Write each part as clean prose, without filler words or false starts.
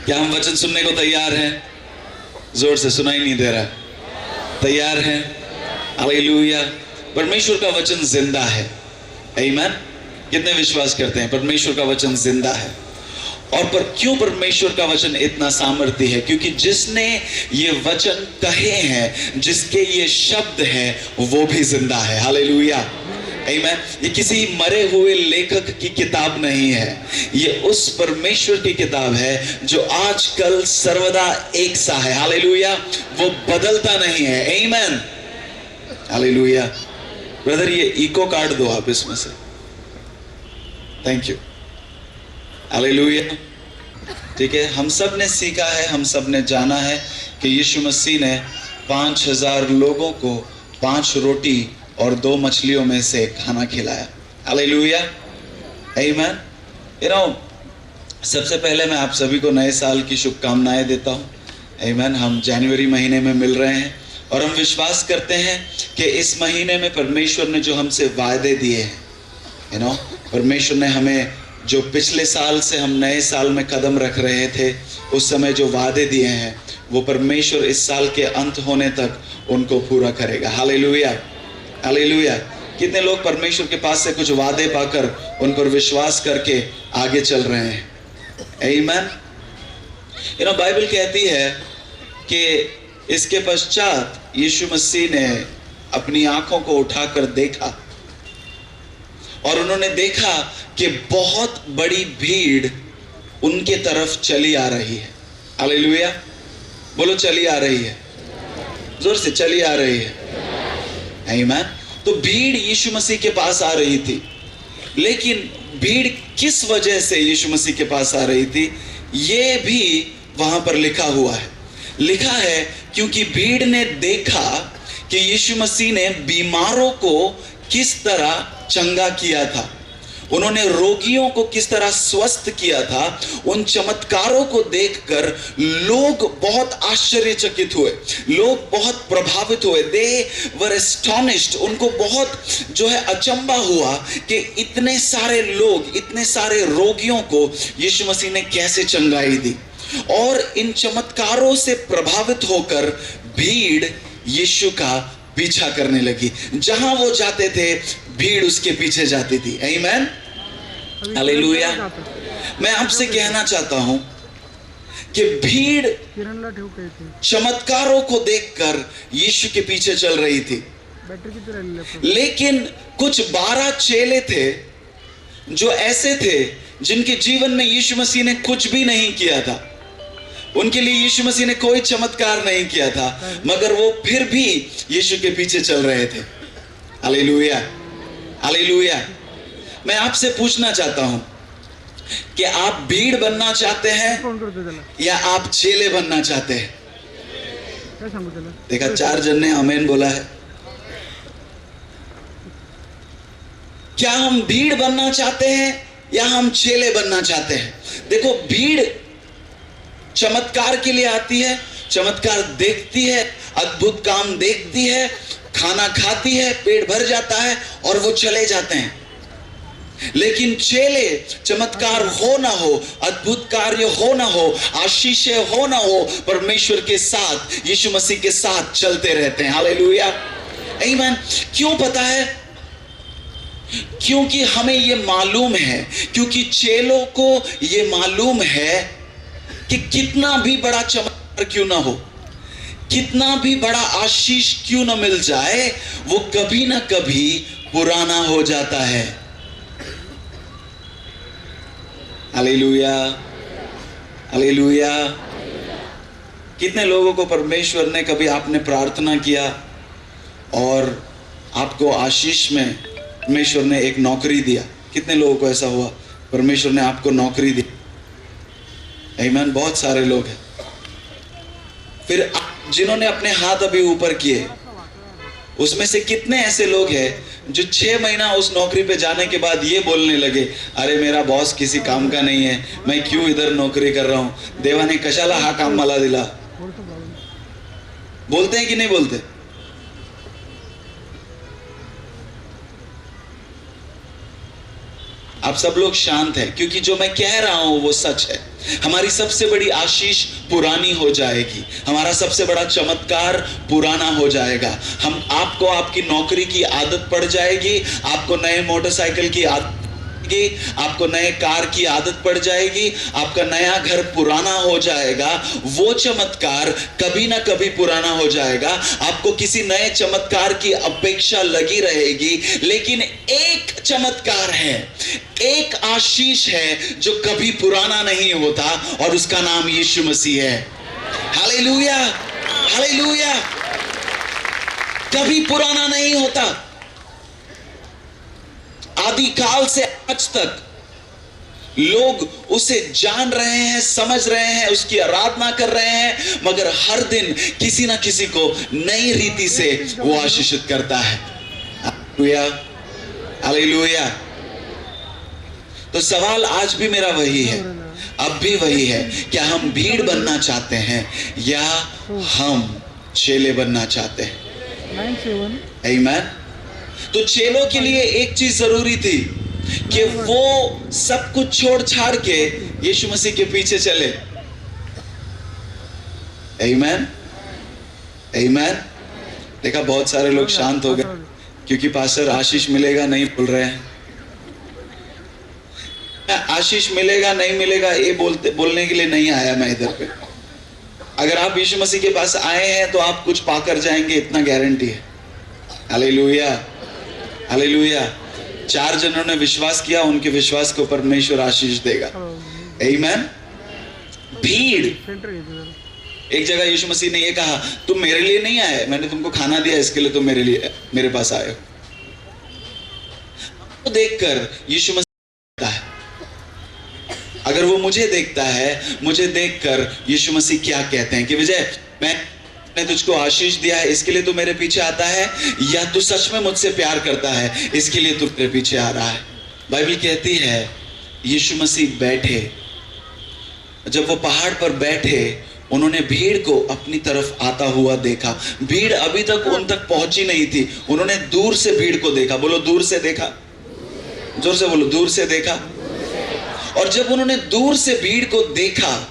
क्या हम वचन सुनने को तैयार हैं? जोर से, सुनाई नहीं दे रहा। तैयार हैं? हालेलुया। परमेश्वर का वचन जिंदा है। आमीन। कितने विश्वास करते हैं परमेश्वर का वचन जिंदा है? और पर क्यों परमेश्वर का वचन इतना सामर्थ्य है? क्योंकि जिसने ये वचन कहे हैं, जिसके ये शब्द हैं, वो भी जिंदा है। हालेलुया। आमीन। ये किसी मरे हुए लेखक की किताब नहीं है, ये उस परमेश्वर की किताब है जो आज कल सर्वदा एक सा है। हालेलुया। वो बदलता नहीं है। आमीन। हालेलुया। ब्रदर ये इको कार्ड दो आप इसमें से। Thank you. हालेलुया। ठीक है, हम सब ने सीखा है, हम सब ने जाना है कि यीशु मसीह ने 5000 लोगों को 5 रोटी और 2 मछलियों में से खाना खिलाया। हालेलुया। आमीन। यू नो, सबसे पहले मैं आप सभी को नए साल की शुभकामनाएं देता हूं। आमीन। हम जनवरी महीने में मिल रहे हैं और हम विश्वास करते हैं कि इस महीने में परमेश्वर ने जो हमसे वायदे दिए हैं, यू नो, परमेश्वर ने हमें जो पिछले साल से हम नए साल में कदम रख रहे थे, उस समय जो वादे दिए हैं, वो परमेश्वर इस साल के अंत होने तक उनको पूरा करेगा। हालेलुया। हालेलुया। कितने लोग परमेश्वर के पास से कुछ वादे पाकर उन पर विश्वास करके आगे चल रहे हैं? आमीन। यू नो, बाइबल कहती है कि इसके पश्चात यीशु मसीह ने अपनी आंखों को उठाकर देखा और उन्होंने देखा कि बहुत बड़ी भीड़ उनके तरफ चली आ रही है। हालेलुया। बोलो, चली आ रही है। जोर से, चली आ रही है। आमीन। तो भीड़ यीशु मसीह के पास आ रही थी, लेकिन भीड़ किस वजह से यीशु मसीह के पास आ रही थी, ये भी वहां पर लिखा हुआ है। लिखा है क्योंकि भीड़ ने देखा कि यीशु मसीह ने बीमारों को किस तरह चंगा किया था, उन्होंने रोगियों को किस तरह स्वस्थ किया था। उन चमत्कारों को देखकर लोग बहुत आश्चर्यचकित हुए, लोग बहुत प्रभावित हुए। दे वर एस्टोनिश्ड। उनको बहुत जो है अचंबा हुआ कि इतने सारे लोग, इतने सारे रोगियों को यीशु मसीह ने कैसे चंगाई दी। और इन चमत्कारों से प्रभावित होकर भीड़ यीशु का पीछा करने लगी। जहां वो जाते थे भीड़ उसके पीछे जाती थी। आमीन। हालेलुया। मैं आपसे कहना चाहता हूं कि भीड़ चमत्कारों को देखकर यीशु के पीछे चल रही थी, लेकिन कुछ 12 चेले थे जो ऐसे थे जिनके जीवन में यीशु मसीह ने कुछ भी नहीं किया था। उनके लिए यीशु मसीह ने कोई चमत्कार नहीं किया था, मगर वो फिर भी यीशु के पीछे चल रहे थे। हालेलुया। हालेलुया। मैं आपसे पूछना चाहता हूं कि आप भीड़ बनना चाहते हैं या आप चेले बनना चाहते हैं? देखा, 4 जन ने आमीन बोला है। क्या हम भीड़ बनना चाहते हैं या हम चेले बनना चाहते हैं? देखो, भीड़ चमत्कार के लिए आती है, चमत्कार देखती है, अद्भुत काम देखती है, खाना खाती है, पेट भर जाता है और वो चले जाते हैं। लेकिन चेले चमत्कार हो ना हो, अद्भुत कार्य हो ना हो, आशीषें हो ना हो, परमेश्वर के साथ, यीशु मसीह के साथ चलते रहते हैं। हालेलुया। आमीन। क्यों पता है? क्योंकि हमें ये मालूम है, क्योंकि चेलों को ये मालूम है कि कितना भी बड़ा चमत्कार क्यों ना हो, कितना भी बड़ा आशीष क्यों ना मिल जाए, वो कभी ना कभी पुराना हो जाता है। हालेलुया। हालेलुया। कितने लोगों को परमेश्वर ने, कभी आपने प्रार्थना किया और आपको आशीष में परमेश्वर ने एक नौकरी दिया? कितने लोगों को ऐसा हुआ, परमेश्वर ने आपको नौकरी दी? आमीन। बहुत सारे लोग हैं। फिर जिन्होंने अपने हाथ अभी ऊपर किए, उसमें से कितने ऐसे लोग हैं जो 6 महीना उस नौकरी पे जाने के बाद ये बोलने लगे, अरे मेरा बॉस किसी काम का नहीं है, मैं क्यों इधर नौकरी कर रहा हूं, देवाने कशाला हा काम मला दिला? बोलते हैं कि नहीं बोलते? आप सब लोग शांत हैं, क्योंकि जो मैं कह रहा हूं वो सच है। हमारी सबसे बड़ी आशीष पुरानी हो जाएगी, हमारा सबसे बड़ा चमत्कार पुराना हो जाएगा। हम आपको आपकी नौकरी की आदत पड़ जाएगी, आपको नए मोटरसाइकिल की आदत, आपको नए कार की आदत पड़ जाएगी, आपका नया घर पुराना हो जाएगा। वो चमत्कार कभी ना कभी पुराना हो जाएगा। आपको किसी नए चमत्कार की अपेक्षा लगी रहेगी, लेकिन एक चमत्कार है, एक आशीष है जो कभी पुराना नहीं होता, और उसका नाम यीशु मसीह है। Hallelujah, hallelujah. कभी पुराना नहीं होता। आदि काल से आज तक लोग उसे जान रहे हैं, समझ रहे हैं, उसकी आराधना कर रहे हैं, मगर हर दिन किसी ना किसी को नई रीति से वो आशीषित करता है। Hallelujah, hallelujah. तो सवाल आज भी मेरा वही है, अब भी वही है, क्या हम भीड़ बनना चाहते हैं या हम चेले बनना चाहते हैं? आमीन। तो चेलों के लिए एक चीज जरूरी थी कि वो सब कुछ छोड़ छाड़ के यीशु मसीह के पीछे चले। आमीन, आमीन। देखा, बहुत सारे लोग शांत हो गए क्योंकि पास्टर आशीष मिलेगा नहीं बोल रहे हैं। आशीष मिलेगा नहीं मिलेगा ये बोलने के लिए नहीं आया मैं इधर पे। अगर आप यीशु मसीह के पास आए हैं तो आप कुछ पाकर जाएंगे, इतना गारंटी है। Hallelujah, hallelujah. 4 जनों ने विश्वास किया, उनके विश्वास को परमेश्वर आशीष देगा। आमीन। भीड़, एक जगह यीशु मसीह ने ये कहा, तुम मेरे लिए नहीं आए, मैंने तुमको खाना दिया, इसके लिए तुम मेरे पास आए हो। तो देखकर यीशु मसीह कहता है, अगर वो मुझे देखता है, मुझे देखकर यीशु मसीह क्या कहते हैं कि विजय, मैंने तुझको आशीष दिया है, इसके लिए तू मेरे पीछे आता है, या तू सच में मुझसे प्यार करता है, इसके लिए तू मेरे पीछे आ रहा है? बाइबल कहती है यीशु मसीह बैठे, जब वो पहाड़ पर बैठे, उन्होंने भीड़ को अपनी तरफ आता हुआ देखा। भीड़ अभी तक उन तक पहुंची नहीं थी, उन्होंने दूर से भीड़ को देखा। बोलो, दूर से देखा, जोर से बोलो, दूर से देखा। और जब उन्होंने दूर से भीड़ को देखा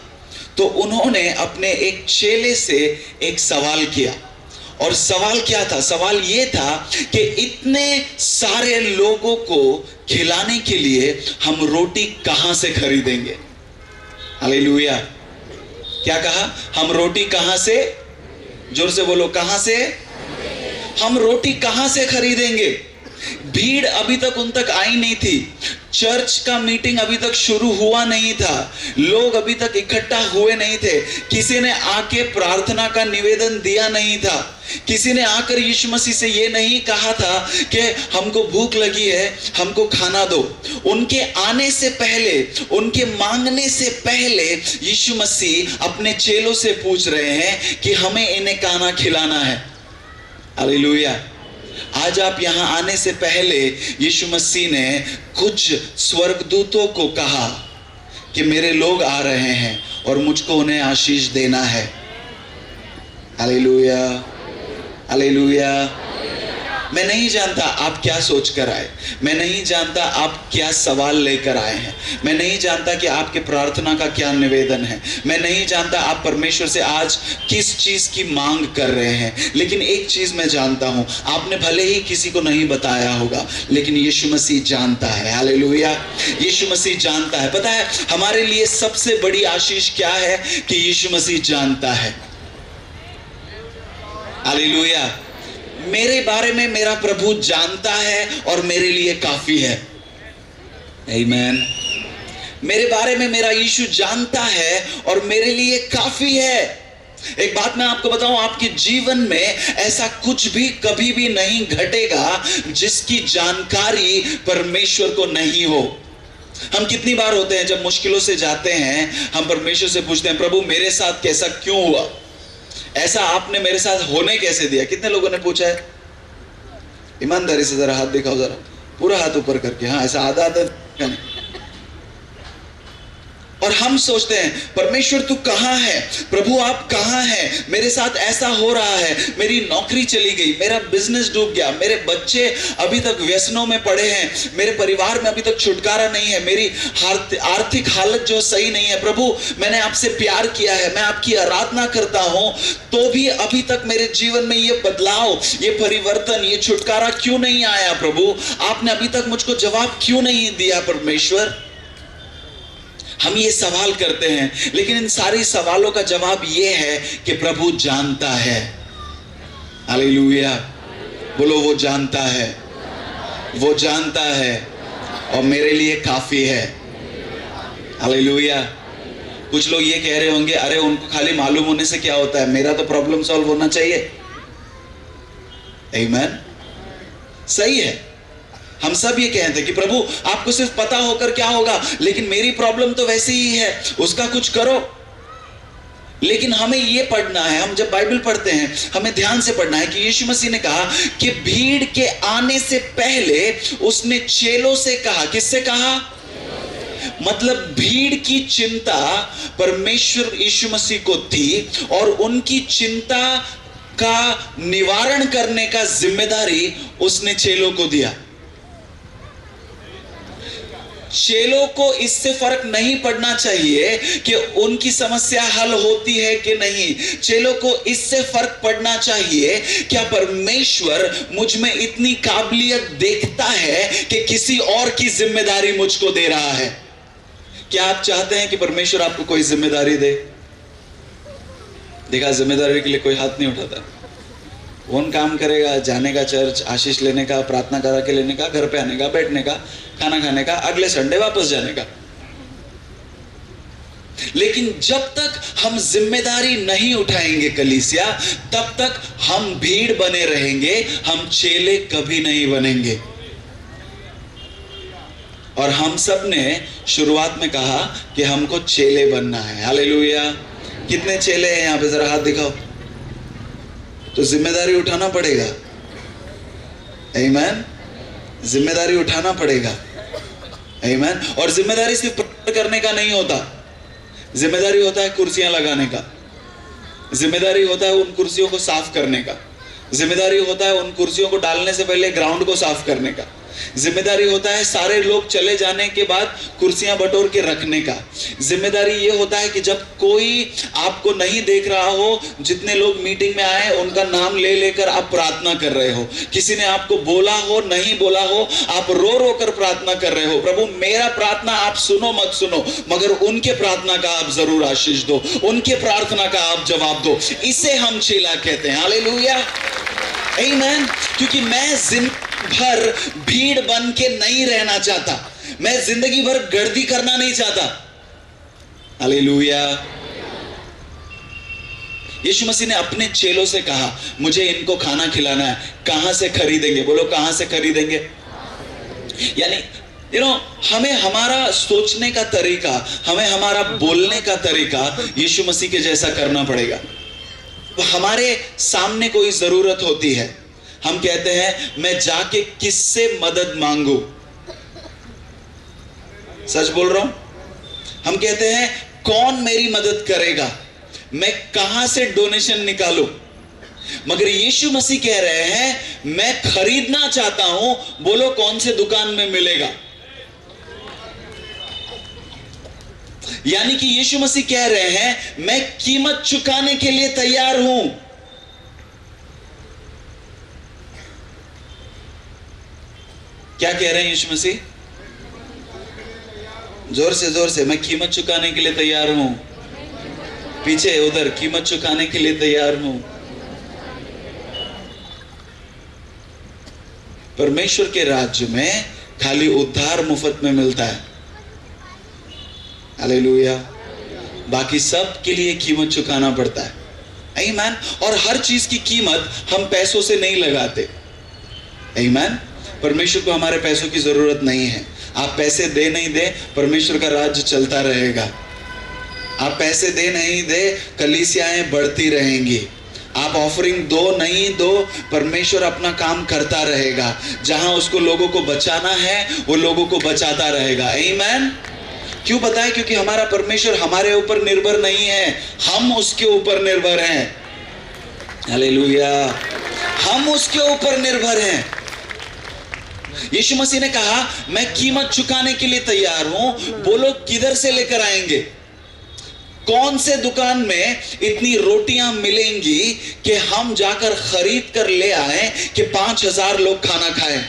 तो उन्होंने अपने एक चेले से एक सवाल किया। और सवाल क्या था? सवाल ये था कि इतने सारे लोगों को खिलाने के लिए हम रोटी कहां से खरीदेंगे? हालेलुया। क्या कहा? हम रोटी कहां से? जोर से बोलो, कहां से? हम रोटी कहां से खरीदेंगे? भीड़ अभी तक उन तक आई नहीं थी, चर्च का मीटिंग अभी तक शुरू हुआ नहीं था, लोग अभी तक इकट्ठा हुए नहीं थे, किसी ने आके प्रार्थना का निवेदन दिया नहीं था, किसी ने आकर यीशु मसीह से ये नहीं कहा था कि हमको भूख लगी है, हमको खाना दो। उनके आने से पहले, उनके मांगने से पहले यीशु मसीह अपने चेलों से पूछ रहे हैं कि हमें इन्हें खाना खिलाना है। हालेलुया। आज आप यहां आने से पहले यीशु मसीह ने कुछ स्वर्गदूतों को कहा कि मेरे लोग आ रहे हैं और मुझको उन्हें आशीष देना है। Hallelujah, hallelujah. मैं नहीं जानता आप क्या सोच कर आए, मैं नहीं जानता आप क्या सवाल लेकर आए हैं, मैं नहीं जानता कि आपके प्रार्थना का क्या निवेदन है, मैं नहीं जानता आप परमेश्वर से आज किस चीज की मांग कर रहे हैं, लेकिन एक चीज मैं जानता हूं, आपने भले ही किसी को नहीं बताया होगा, लेकिन यीशु मसीह जानता है। हालेलुया। यीशु मसीह जानता है। पता है हमारे लिए सबसे बड़ी आशीष क्या है? कि यीशु मसीह जानता है। हालेलुया। मेरे बारे में मेरा प्रभु जानता है और मेरे लिए काफी है। आमीन। मेरे बारे में मेरा यीशु जानता है और मेरे लिए काफी है। एक बात मैं आपको बताऊं, आपके जीवन में ऐसा कुछ भी कभी भी नहीं घटेगा जिसकी जानकारी परमेश्वर को नहीं हो। हम कितनी बार होते हैं जब मुश्किलों से जाते हैं, हम परमेश्वर से पूछते हैं, प्रभु मेरे साथ कैसा क्यों हुआ, ऐसा आपने मेरे साथ होने कैसे दिया? कितने लोगों ने पूछा है? ईमानदारी से जरा हाथ दिखाओ, जरा पूरा हाथ ऊपर करके। हाँ, ऐसा आधा आधा नहीं। और हम सोचते हैं परमेश्वर तू कहाँ है, प्रभु आप कहाँ हैं, मेरे साथ ऐसा हो रहा है, मेरी नौकरी चली गई, मेरा बिजनेस डूब गया, मेरे बच्चे अभी तक व्यसनों में पड़े हैं, मेरे परिवार में अभी तक छुटकारा नहीं है, मेरी आर्थिक हालत जो सही नहीं है। प्रभु मैंने आपसे प्यार किया है, मैं आपकी आराधना करता हूं, तो भी अभी तक मेरे जीवन में ये बदलाव, ये परिवर्तन, ये छुटकारा क्यों नहीं आया। प्रभु आपने अभी तक मुझको जवाब क्यों नहीं दिया। परमेश्वर हम ये सवाल करते हैं, लेकिन इन सारी सवालों का जवाब ये है कि प्रभु जानता है। हालेलुया, बोलो वो जानता है, वो जानता है और मेरे लिए काफी है। हालेलुया। कुछ लोग ये कह रहे होंगे, अरे उनको खाली मालूम होने से क्या होता है, मेरा तो प्रॉब्लम सॉल्व होना चाहिए। आमीन, सही है। हम सब ये कहते हैं कि प्रभु आपको सिर्फ पता होकर क्या होगा, लेकिन मेरी प्रॉब्लम तो वैसी ही है, उसका कुछ करो। लेकिन हमें ये पढ़ना है, हम जब बाइबल पढ़ते हैं हमें ध्यान से पढ़ना है कि यीशु मसीह ने कहा कि भीड़ के आने से पहले उसने चेलों से कहा। किससे कहा? मतलब भीड़ की चिंता परमेश्वर यीशु मसीह को थी और उनकी चिंता का निवारण करने का जिम्मेदारी उसने चेलों को दिया। चेलों को इससे फर्क नहीं पड़ना चाहिए कि उनकी समस्या हल होती है कि नहीं। चेलों को इससे फर्क पड़ना चाहिए, क्या परमेश्वर मुझ में इतनी काबिलियत देखता है कि किसी और की जिम्मेदारी मुझको दे रहा है। क्या आप चाहते हैं कि परमेश्वर आपको कोई जिम्मेदारी दे? देखा, जिम्मेदारी के लिए कोई हाथ नहीं उठाता। कौन काम करेगा? जाने का चर्च, आशीष लेने का, प्रार्थना करा के लेने का, घर पे आने का, बैठने का, खाना खाने का, अगले संडे वापस जाने का। लेकिन जब तक हम जिम्मेदारी नहीं उठाएंगे कलीसिया, तब तक हम भीड़ बने रहेंगे, हम चेले कभी नहीं बनेंगे। और हम सब ने शुरुआत में कहा कि हमको चेले बनना है। हालेलुया। कितने चेले हैं यहां पे? जरा हाथ दिखाओ। तो जिम्मेदारी उठाना पड़ेगा। आमीन, जिम्मेदारी उठाना पड़ेगा। आमीन। और जिम्मेदारी सिर्फ प्रकट करने का नहीं होता, जिम्मेदारी होता है कुर्सियां लगाने का, जिम्मेदारी होता है उन कुर्सियों को साफ करने का, जिम्मेदारी होता है उन कुर्सियों को डालने से पहले ग्राउंड को साफ करने का, जिम्मेदारी होता है सारे लोग चले जाने के बाद कुर्सियां बटोर के रखने का। जिम्मेदारी ये होता है कि जब कोई आपको नहीं देख रहा हो, जितने लोग मीटिंग में आए उनका नाम ले लेकर आप प्रार्थना कर रहे हो। किसी ने आपको बोला हो, नहीं बोला हो, आप रो रो कर प्रार्थना कर रहे हो, प्रभु मेरा प्रार्थना आप सुनो मत सुनो, मगर उनके प्रार्थना का आप जरूर आशीष दो, उनके प्रार्थना का आप जवाब दो। इसे हम चेला कहते हैं। हालेलुया, आमीन। क्योंकि मैं जिंदगी भर भीड़ बन के नहीं रहना चाहता, मैं जिंदगी भर गर्दी करना नहीं चाहता। हालेलुया। यीशु मसीह ने अपने चेलों से कहा, मुझे इनको खाना खिलाना है, कहां से खरीदेंगे? बोलो कहां से खरीदेंगे? यानी हमें हमारा सोचने का तरीका, हमें हमारा बोलने का तरीका यीशु मसीह के जैसा करना पड़ेगा। हमारे सामने कोई जरूरत होती है, हम कहते हैं मैं जाके किससे मदद मांगू? सच बोल रहा हूं। हम कहते हैं कौन मेरी मदद करेगा, मैं कहां से डोनेशन निकालूं? मगर यीशु मसीह कह रहे हैं मैं खरीदना चाहता हूं, बोलो कौन से दुकान में मिलेगा? यानी कि यीशु मसीह कह रहे हैं मैं कीमत चुकाने के लिए तैयार हूं। क्या कह रहे हैं यीशु मसीह? जोर से, मैं कीमत चुकाने के लिए तैयार हूं। पीछे उधर, कीमत चुकाने के लिए तैयार हूं। परमेश्वर के राज्य में खाली उद्धार मुफ्त में मिलता है। हालेलुया। बाकी सब के लिए कीमत चुकाना पड़ता है। आमीन। और हर चीज की कीमत हम पैसों से नहीं लगाते। आमीन। परमेश्वर को हमारे पैसों की जरूरत नहीं है। आप पैसे दे नहीं दे, परमेश्वर का राज्य चलता रहेगा। आप पैसे दे नहीं दे, कलीसियाएं बढ़ती रहेंगी। आप ऑफरिंग दो नहीं दो, परमेश्वर अपना काम करता रहेगा। जहां उसको लोगों को बचाना है वो लोगों को बचाता रहेगा। आमीन। क्यों पता है? क्योंकि हमारा परमेश्वर हमारे ऊपर निर्भर नहीं है, हम उसके ऊपर निर्भर हैं। हालेलुया, हम उसके ऊपर निर्भर हैं। यीशु मसीह ने कहा मैं कीमत चुकाने के लिए तैयार हूं। वो लोग किधर से लेकर आएंगे? कौन से दुकान में इतनी रोटियां मिलेंगी कि हम जाकर खरीद कर ले आए कि 5000 लोग खाना खाएं?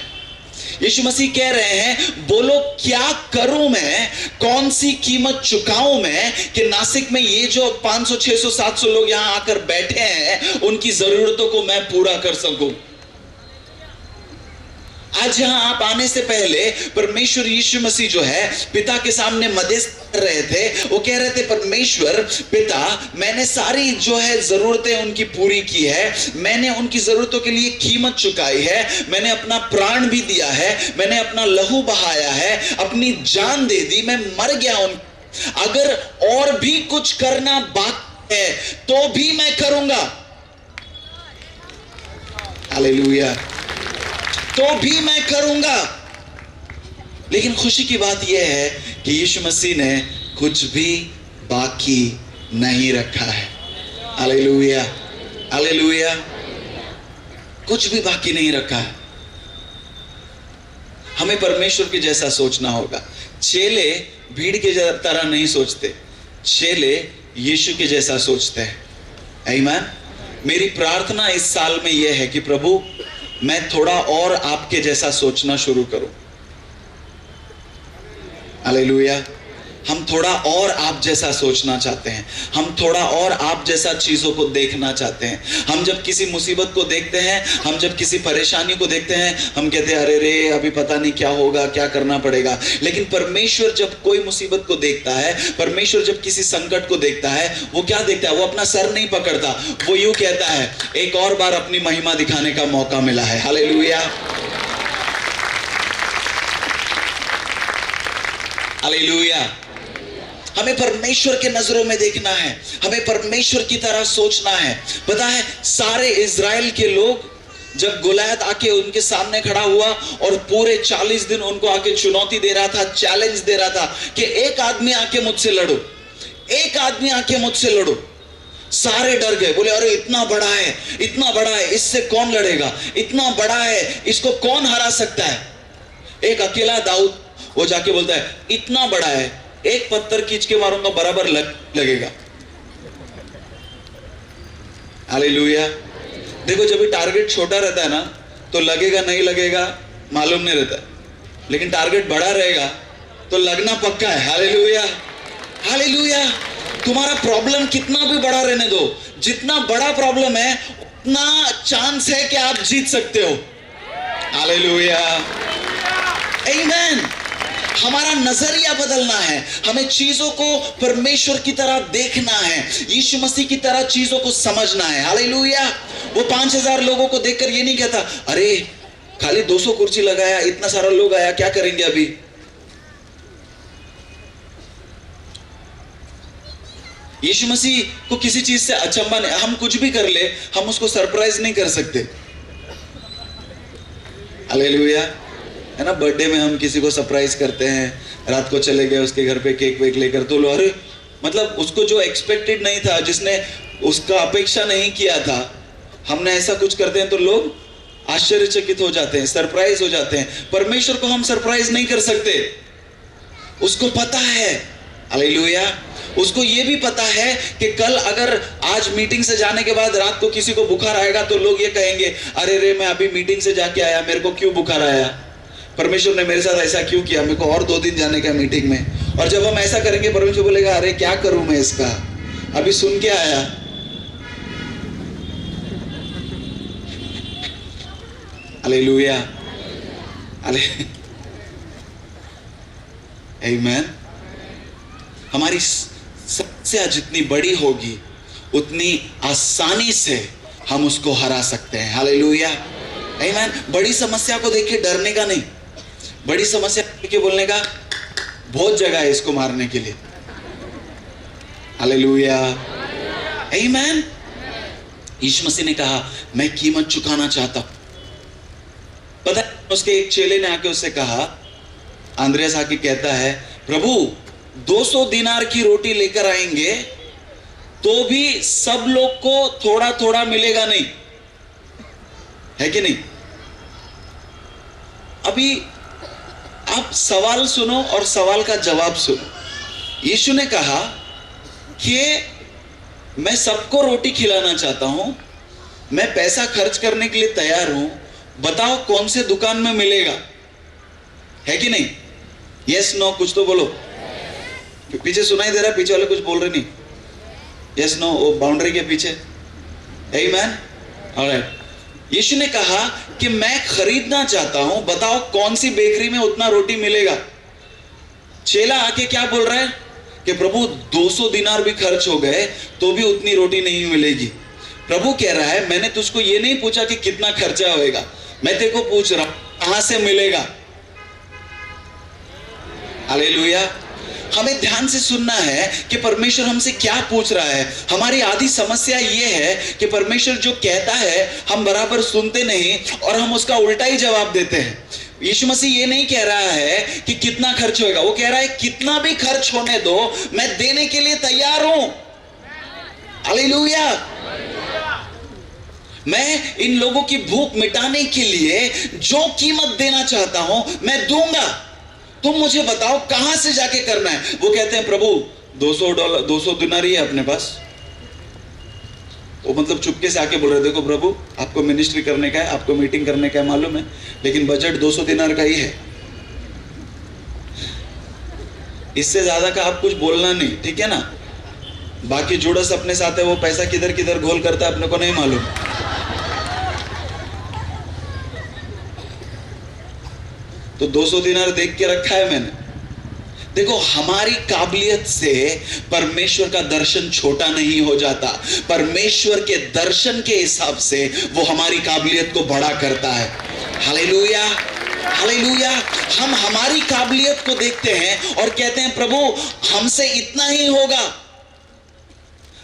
यीशु मसीह कह रहे हैं बोलो क्या करूं मैं, कौन सी कीमत चुकाऊं मैं कि नासिक में ये जो 500 600 700 लोग यहां आकर बैठे हैं उनकी जरूरतों को मैं पूरा कर सकूं। आज यहां आप आने से पहले परमेश्वर यीशु मसीह जो है पिता के सामने मध्यस्थ कर रहे थे। वो कह रहे थे परमेश्वर पिता, मैंने सारी जो है जरूरतें उनकी पूरी की है, मैंने उनकी जरूरतों के लिए कीमत चुकाई है, मैंने अपना प्राण भी दिया है, मैंने अपना लहू बहाया है, अपनी जान दे दी, मैं मर गया उन। अगर और भी कुछ करना बाकी है तो भी मैं करूंगा। हालेलुया, तो भी मैं करूंगा। लेकिन खुशी की बात यह है कि यीशु मसीह ने कुछ भी बाकी नहीं रखा है। हालेलुया, हालेलुया, कुछ भी बाकी नहीं रखा है। हमें परमेश्वर के जैसा सोचना होगा। चेले भीड़ के तरह नहीं सोचते, चेले यीशु के जैसा सोचते हैं। आमीन। मेरी प्रार्थना इस साल में यह है कि प्रभु मैं थोड़ा और आपके जैसा सोचना शुरू करूं। हालेलुया, हम थोड़ा और आप जैसा सोचना चाहते हैं, हम थोड़ा और आप जैसा चीजों को देखना चाहते हैं। हम जब किसी मुसीबत को देखते हैं, हम जब किसी परेशानी को देखते हैं, हम कहते हैं अरे रे अभी पता नहीं क्या होगा, क्या करना पड़ेगा। लेकिन परमेश्वर जब कोई मुसीबत को देखता है, परमेश्वर जब किसी संकट को देखता है, वो क्या देखता है? वो अपना सर नहीं पकड़ता, वो यूं कहता है एक और बार अपनी महिमा दिखाने का मौका मिला है। Hallelujah, hallelujah. हमें परमेश्वर के नजरों में देखना है, हमें परमेश्वर की तरह सोचना है। पता है सारे इज़राइल के लोग जब गोलियत आके उनके सामने खड़ा हुआ और पूरे 40 दिन उनको आके चुनौती दे रहा था, चैलेंज दे रहा था कि एक आदमी आके मुझसे लड़ो, एक आदमी आके मुझसे लड़ो। सारे डर गए, बोले अरे इतना बड़ा है, इतना बड़ा है, इससे कौन लड़ेगा? इतना बड़ा है, इसको कौन हरा सकता है? एक अकेला दाऊद वो जाके बोलता है इतना बड़ा है, एक पत्थर खींच के मारूंगा बराबर लगेगा। हालेलुया। देखो जब भी टारगेट छोटा रहता है ना तो लगेगा नहीं लगेगा मालूम नहीं रहता, लेकिन टारगेट बड़ा रहेगा तो लगना पक्का है। Hallelujah, hallelujah. तुम्हारा प्रॉब्लम कितना भी बड़ा रहने दो, जितना बड़ा प्रॉब्लम है उतना चांस है कि आप जीत सकते हो। हालेलुया, आमीन। हमारा नजरिया बदलना है, हमें चीजों को परमेश्वर की तरह देखना है, यीशु मसीह की तरह चीजों को समझना है। हालेलुया। वो 5000 लोगों को देखकर ये नहीं कहता अरे खाली 200 कुर्सी लगाया, इतना सारा लोग आया, क्या करेंगे अभी? यीशु मसीह को किसी चीज से अचंभा नहीं, हम कुछ भी कर ले हम उसको सरप्राइज नहीं कर सकते। हालेलुया, है ना। बर्थडे में हम किसी को सरप्राइज करते हैं, रात को चले गए उसके घर पे केक वेक लेकर, तो लो अरे मतलब उसको जो एक्सपेक्टेड नहीं था, जिसने उसका अपेक्षा नहीं किया था, हमने ऐसा कुछ करते हैं तो लोग आश्चर्यचकित हो जाते हैं, सरप्राइज हो जाते हैं। परमेश्वर को हम सरप्राइज नहीं कर सकते, उसको पता है। हालेलुया। उसको ये भी पता है कि कल अगर आज मीटिंग से जाने के बाद रात को किसी को बुखार आएगा तो लोग ये कहेंगे अरे रे मैं अभी मीटिंग से जाके आया, मेरे को क्यों बुखार आया? परमेश्वर ने मेरे साथ ऐसा क्यों किया? मेरे को और 2 दिन जाने का मीटिंग में। और जब हम ऐसा करेंगे परमेश्वर बोलेगा अरे क्या करूं मैं इसका, अभी सुन के आया। हालेलुया, आमीन। हमारी समस्या जितनी बड़ी होगी उतनी आसानी से हम उसको हरा सकते हैं। हालेलुया, आमीन। बड़ी समस्या को देख के डरने का नहीं, बड़ी समस्या देख के बोलने का बहुत जगह है इसको मारने के लिए। हालेलुया, आमीन। यीशु मसीह ने कहा मैं कीमत चुकाना चाहता हूं। पता है उसके एक चेले ने आके उससे कहा, अंद्रयास आके कहता है प्रभु 200 दिनार की रोटी लेकर आएंगे तो भी सब लोग को थोड़ा थोड़ा मिलेगा नहीं, है कि नहीं? अभी आप सवाल सुनो और सवाल का जवाब सुनो। यीशु ने कहा कि मैं सबको रोटी खिलाना चाहता हूं, मैं पैसा खर्च करने के लिए तैयार हूं, बताओ कौन से दुकान में मिलेगा, है कि नहीं? यस नो कुछ तो बोलो। पीछे सुनाई दे रहा है? पीछे वाले कुछ बोल रहे नहीं? यस नो, वो बाउंड्री के पीछे। आमीन। ऑलराइट। यीशु ने कहा कि मैं खरीदना चाहता हूं, बताओ कौन सी बेकरी में उतना रोटी मिलेगा। चेला आके क्या बोल रहा है कि प्रभु 200 दिनार भी खर्च हो गए तो भी उतनी रोटी नहीं मिलेगी। प्रभु कह रहा है मैंने तुझको ये नहीं पूछा कि कितना खर्चा होएगा, मैं तेरे को पूछ रहा हूं कहां से मिलेगा। हालेलुया। हमें ध्यान से सुनना है कि परमेश्वर हमसे क्या पूछ रहा है। हमारी आधी समस्या यह है कि परमेश्वर जो कहता है हम बराबर सुनते नहीं और हम उसका उल्टा ही जवाब देते हैं। यीशु मसीह ये नहीं कह रहा है कि कितना खर्च होएगा, वो कह रहा है कितना भी खर्च होने दो, मैं देने के लिए तैयार हूं। हालेलुया। मैं इन लोगों की भूख मिटाने के लिए जो कीमत देना चाहता हूं मैं दूंगा, तुम मुझे बताओ कहां से जाके करना है। वो कहते हैं प्रभु $200 200 दिनार ही है अपने पास। वो मतलब चुपके से आके बोल रहे देखो प्रभु आपको मिनिस्ट्री करने का है, आपको मीटिंग करने का है मालूम है, लेकिन बजट 200 दिनार का ही है, इससे ज्यादा का आप कुछ बोलना नहीं, ठीक है ना? बाकी जुड़स अपने साथ है, वो पैसा किधर किधर घोल करता है अपने को नहीं मालूम। तो 200 दिनार देख के रखा है मैंने। देखो हमारी काबिलियत से परमेश्वर का दर्शन छोटा नहीं हो जाता, परमेश्वर के दर्शन के हिसाब से वो हमारी काबिलियत को बड़ा करता है। Hallelujah, hallelujah. हम हमारी काबिलियत को देखते हैं और कहते हैं प्रभु हमसे इतना ही होगा,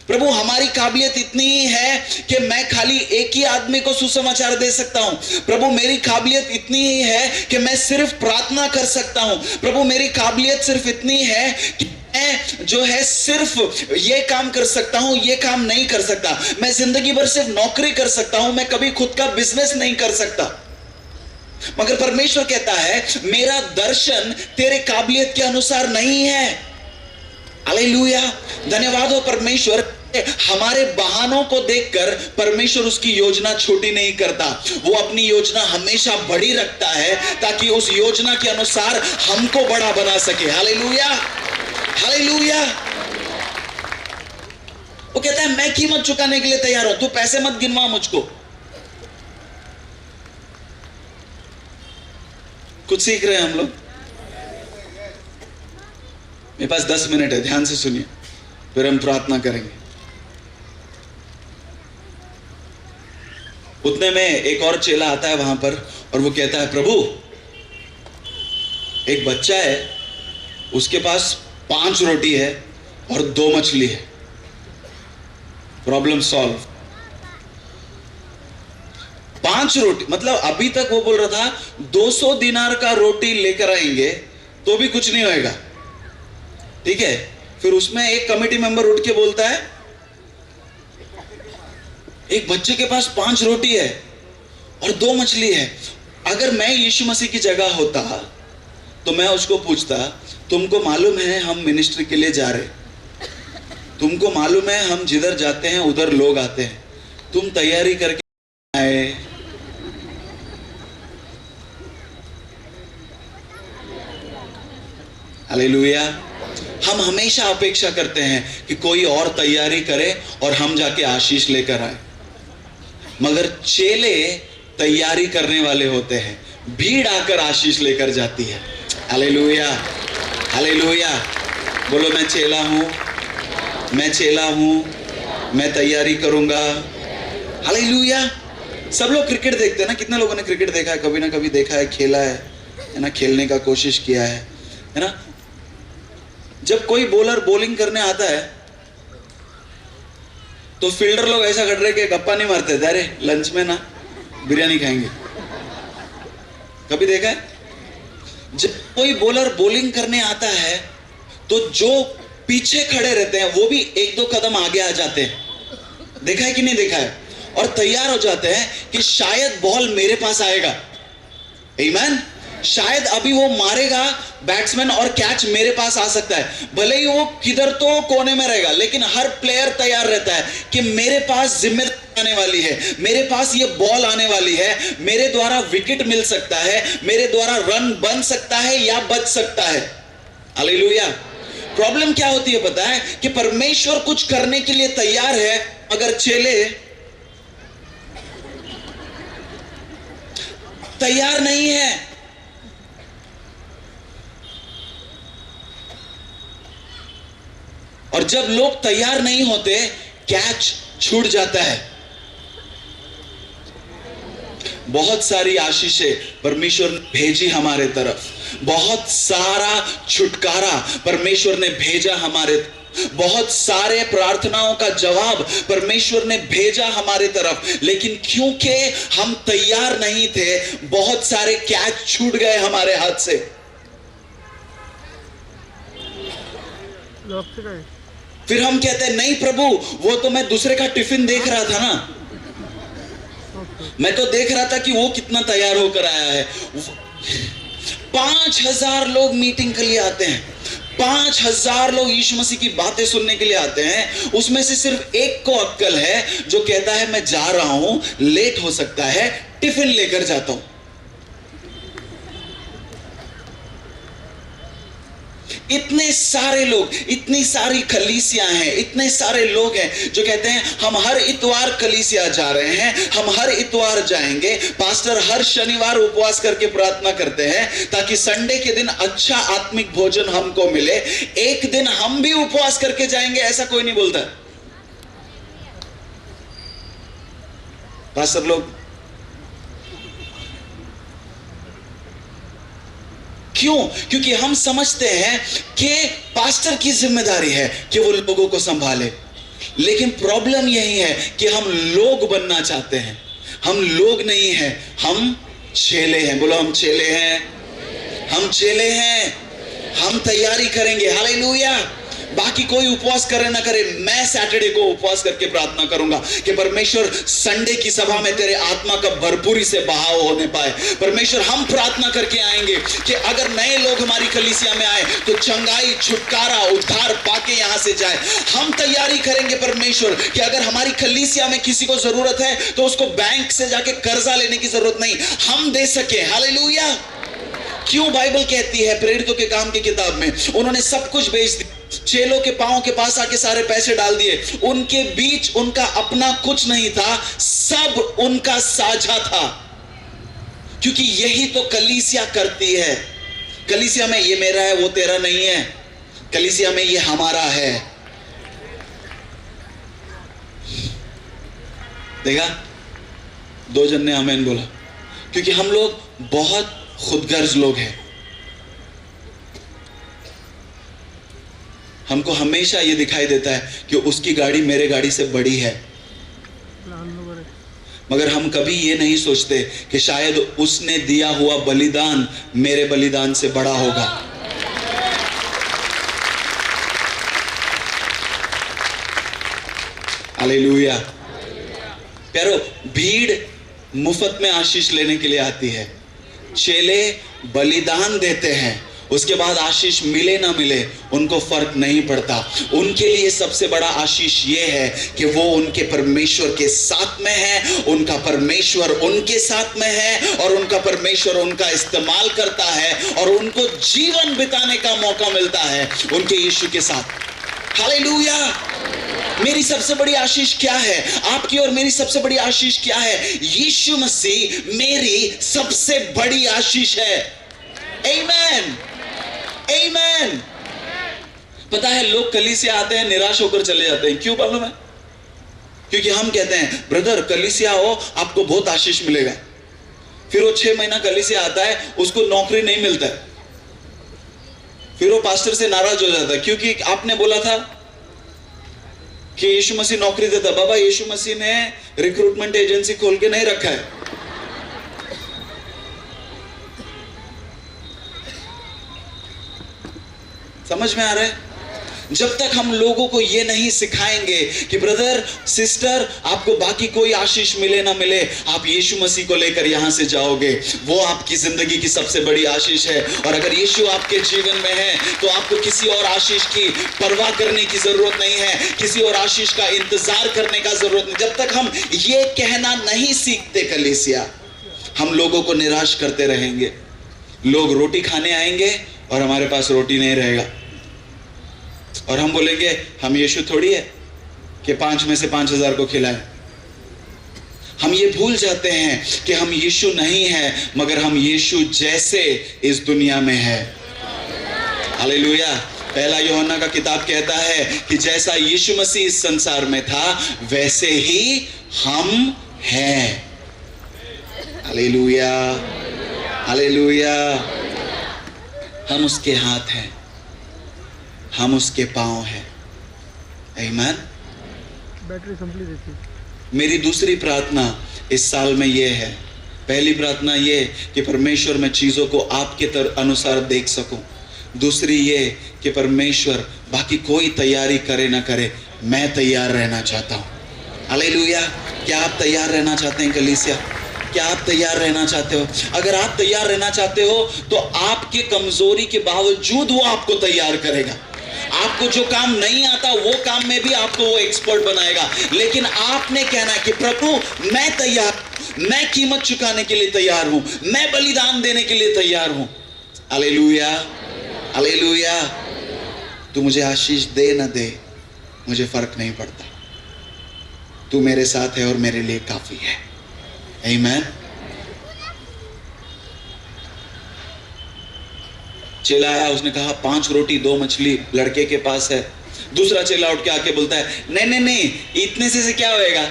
प्रभु हमारी काबिलियत इतनी ही है कि मैं खाली एक ही आदमी को सुसमाचार दे सकता हूं, प्रभु मेरी काबिलियत इतनी ही है कि मैं सिर्फ प्रार्थना कर सकता हूं, प्रभु मेरी काबिलियत सिर्फ इतनी है कि मैं जो है सिर्फ ये काम कर सकता हूं, ये काम नहीं कर सकता, मैं जिंदगी भर सिर्फ नौकरी कर सकता हूं, मैं कभी खुद का बिजनेस नहीं कर सकता। मगर परमेश्वर कहता है मेरा दर्शन तेरे काबिलियत के अनुसार नहीं है। हालेलुया, धन्यवाद हो परमेश्वर। हमारे बहानों को देखकर परमेश्वर उसकी योजना छोटी नहीं करता, वो अपनी योजना हमेशा बड़ी रखता है ताकि उस योजना के अनुसार हमको बड़ा बना सके। Hallelujah, hallelujah. वो कहता है मैं कीमत चुकाने के लिए तैयार हूं, तू पैसे मत गिनवा मुझको। कुछ सीख रहे हैं हम लोग। मेरे पास 10 मिनट है, ध्यान से सुनिए, फिर हम प्रार्थना करेंगे। उतने में एक और चेला आता है वहां पर और वो कहता है प्रभु एक बच्चा है, उसके पास 5 रोटी है और 2 मछली है, प्रॉब्लम सॉल्व। 5 रोटी मतलब अभी तक वो बोल रहा था 200 दिनार का रोटी लेकर आएंगे तो भी कुछ नहीं होएगा, ठीक है? फिर उसमें एक कमेटी मेंबर उठ के बोलता है एक बच्चे के पास 5 रोटी है और 2 मछली है, अगर मैं यीशु मसीह की जगह होता तो मैं उसको पूछता तुमको मालूम है हम मिनिस्ट्री के लिए जा रहे, तुमको मालूम है हम जिधर जाते हैं उधर लोग आते हैं, तुम तैयारी करके आए। हालेलुया। हम हमेशा अपेक्षा करते हैं कि कोई और तैयारी करे और हम जाके आशीष लेकर आए, मगर चेले तैयारी करने वाले होते हैं, भीड़ आकर आशीष लेकर जाती है। Hallelujah, hallelujah. बोलो मैं चेला हूं, मैं चेला हूं, मैं तैयारी करूंगा। हालेलुया। सब लोग क्रिकेट देखते हैं ना, कितने लोगों ने क्रिकेट देखा है? कभी ना कभी देखा है, खेला है ना, खेलने का कोशिश किया है ना? जब कोई बॉलर बॉलिंग करने आता है तो फील्डर लोग ऐसा कर रहे कि गप्पा नहीं मारते, अरे लंच में ना बिरयानी खाएंगे। कभी देखा है? जब कोई बॉलर बॉलिंग करने आता है तो जो पीछे खड़े रहते हैं वो भी एक दो कदम आगे आ जाते हैं। देखा है कि नहीं देखा है? और तैयार हो जाते हैं कि शायद बॉल मेरे पास आएगा। आमीन। शायद अभी वो मारेगा बैट्समैन और कैच मेरे पास आ सकता है। भले ही वो किधर तो कोने में रहेगा, लेकिन हर प्लेयर तैयार रहता है कि मेरे पास जिम्मेदारी आने वाली है, मेरे पास ये बॉल आने वाली है, मेरे द्वारा विकेट मिल सकता है, मेरे द्वारा रन बन सकता है या बच सकता है। हालेलुया। प्रॉब्लम क्या होती है पता है? कि परमेश्वर कुछ करने के लिए तैयार है, मगर चेले तैयार नहीं है। और जब लोग तैयार नहीं होते, कैच छूट जाता है। बहुत सारी आशीषें परमेश्वर ने भेजी हमारे तरफ, बहुत सारा छुटकारा परमेश्वर ने भेजा हमारे तरफ, बहुत सारे प्रार्थनाओं का जवाब परमेश्वर ने भेजा हमारे तरफ, लेकिन क्योंकि हम तैयार नहीं थे, बहुत सारे कैच छूट गए हमारे हाथ से। फिर हम कहते हैं नहीं प्रभु, वो तो मैं दूसरे का टिफिन देख रहा था ना, मैं तो देख रहा था कि वो कितना तैयार होकर आया है। 5000 लोग मीटिंग के लिए आते हैं, 5000 लोग यीशु मसीह की बातें सुनने के लिए आते हैं, उसमें से सिर्फ एक को अक्ल है जो कहता है मैं जा रहा हूं, लेट हो सकता है, टिफिन लेकर जाता हूं। इतने सारे लोग, इतनी सारी कलीसियां हैं, इतने सारे लोग हैं जो कहते हैं हम हर इतवार कलीसिया जा रहे हैं, हम हर इतवार जाएंगे, पास्टर हर शनिवार उपवास करके प्रार्थना करते हैं ताकि संडे के दिन अच्छा आत्मिक भोजन हमको मिले। एक दिन हम भी उपवास करके जाएंगे, ऐसा कोई नहीं बोलता। पास्टर लोग क्यों? क्योंकि हम समझते हैं कि पास्टर की जिम्मेदारी है कि वो लोगों को संभाले, लेकिन प्रॉब्लम यही है कि हम लोग बनना चाहते हैं। हम लोग नहीं हैं, हम चेले हैं। बोलो हम चेले हैं, हम चेले हैं, हम तैयारी करेंगे। हालेलुया। बाकी कोई उपवास करे ना करे, मैं सैटरडे को उपवास करके प्रार्थना करूंगा कि परमेश्वर संडे की सभा में तेरे आत्मा का भरपूरी से बहाव होने पाए। परमेश्वर हम प्रार्थना करके आएंगे कि अगर नए लोग हमारी कलीसिया में आए तो चंगाई, छुटकारा, उद्धार पाके यहां से जाए। हम तैयारी करेंगे परमेश्वर कि अगर हमारी कलीसिया में किसी को जरूरत है तो उसको बैंक से जाके कर्जा लेने की जरूरत नहीं, हम दे सके। हालेलुया। क्यों बाइबल कहती है प्रेरितों के काम की किताब में उन्होंने सब कुछ बेच दिया, चेलों के पांव के पास आके सारे पैसे डाल दिए, उनके बीच उनका अपना कुछ नहीं था, सब उनका साझा था। क्योंकि यही तो कलीसिया करती है। कलीसिया में ये मेरा है वो तेरा नहीं है, कलीसिया में ये हमारा है। देखा, 2 जन ने आमीन बोला। क्योंकि हम लोग बहुत खुदगर्ज लोग हैं। हमको हमेशा ये दिखाई देता है कि उसकी गाड़ी मेरे गाड़ी से बड़ी है, मगर हम कभी ये नहीं सोचते कि शायद उसने दिया हुआ बलिदान मेरे बलिदान से बड़ा होगा। हालेलुया। प्यारो, भीड़ मुफ्त में आशीष लेने के लिए आती है, चेले बलिदान देते हैं, उसके बाद आशीष मिले ना मिले उनको फर्क नहीं पड़ता। उनके लिए सबसे बड़ा आशीष ये है कि वो उनके परमेश्वर के साथ में है, उनका परमेश्वर उनके साथ में है और उनका परमेश्वर उनका इस्तेमाल करता है और उनको जीवन बिताने का मौका मिलता है उनके यीशु के साथ। हालेलुया। मेरी सबसे बड़ी आशीष क्या है? आपकी और मेरी सबसे बड़ी आशीष क्या है? यीशु मसीह मेरी सबसे बड़ी आशीष है। आमीन, आमीन। पता है लोग कलीसिया आते हैं, निराश होकर चले जाते हैं। क्यों मालूम है? क्योंकि हम कहते हैं ब्रदर कलीसिया हो, आपको बहुत आशीष मिलेगा। फिर वो 6 महीना कलीसिया आता है, उसको नौकरी नहीं मिलता है, फिर वो पास्टर से नाराज हो जाता है क्योंकि आपने बोला था कि यीशु मसीह नौकरी देता। बाबा, यीशु मसीह ने रिक्रूटमेंट एजेंसी खोल के नहीं रखा है। समझ में आ रहा है? जब तक हम लोगों को ये नहीं सिखाएंगे कि ब्रदर सिस्टर आपको बाकी कोई आशीष मिले ना मिले, आप यीशु मसीह को लेकर यहां से जाओगे, वो आपकी जिंदगी की सबसे बड़ी आशीष है। और अगर यीशु आपके जीवन में है तो आपको किसी और आशीष की परवाह करने की जरूरत नहीं है, किसी और आशीष का इंतजार करने का जरूरत नहीं। जब तक हम ये कहना नहीं सीखते कलीसिया, हम लोगों को निराश करते रहेंगे। लोग रोटी खाने आएंगे और हमारे पास रोटी नहीं रहेगा, और हम बोलेंगे हम यीशु थोड़ी है कि 5 में से 5000 को खिलाएं। हम ये भूल जाते हैं कि हम यीशु नहीं है, मगर हम यीशु जैसे इस दुनिया में है। हालेलुया। पहला यूहन्ना का किताब कहता है कि जैसा यीशु मसीह इस संसार में था वैसे ही हम हैं। Hallelujah, hallelujah. हम उसके हाथ हैं, हम उसके पांव हैं। आमीन। बैटरी संभली रहती। मेरी दूसरी प्रार्थना इस साल में ये है, पहली प्रार्थना ये कि परमेश्वर मैं चीजों को आपके अनुसार देख सकूं। दूसरी ये कि परमेश्वर बाकी कोई तैयारी करे ना करे, मैं तैयार रहना चाहता हूं। हालेलुया। क्या आप तैयार रहना चाहते हैं कलीसिया? क्या आप तैयार रहना चाहते हो? अगर आप तैयार रहना चाहते हो तो आपके कमजोरी के बावजूद वो आपको तैयार करेगा। आपको जो काम नहीं आता वो काम में भी आपको वो एक्सपर्ट बनाएगा। लेकिन आपने कहना है कि प्रभु मैं तैयार, मैं कीमत चुकाने के लिए तैयार हूं, मैं बलिदान देने के लिए तैयार हूं। Hallelujah, hallelujah. तू मुझे आशीष दे ना दे, मुझे फर्क नहीं पड़ता, तू मेरे साथ है और मेरे लिए काफी है। आमीन। चेला आया, उसने कहा 5 रोटी 2 मछली लड़के के पास है। दूसरा चेला उठ के आके बोलता है नहीं नहीं नहीं, इतने से क्या होएगा?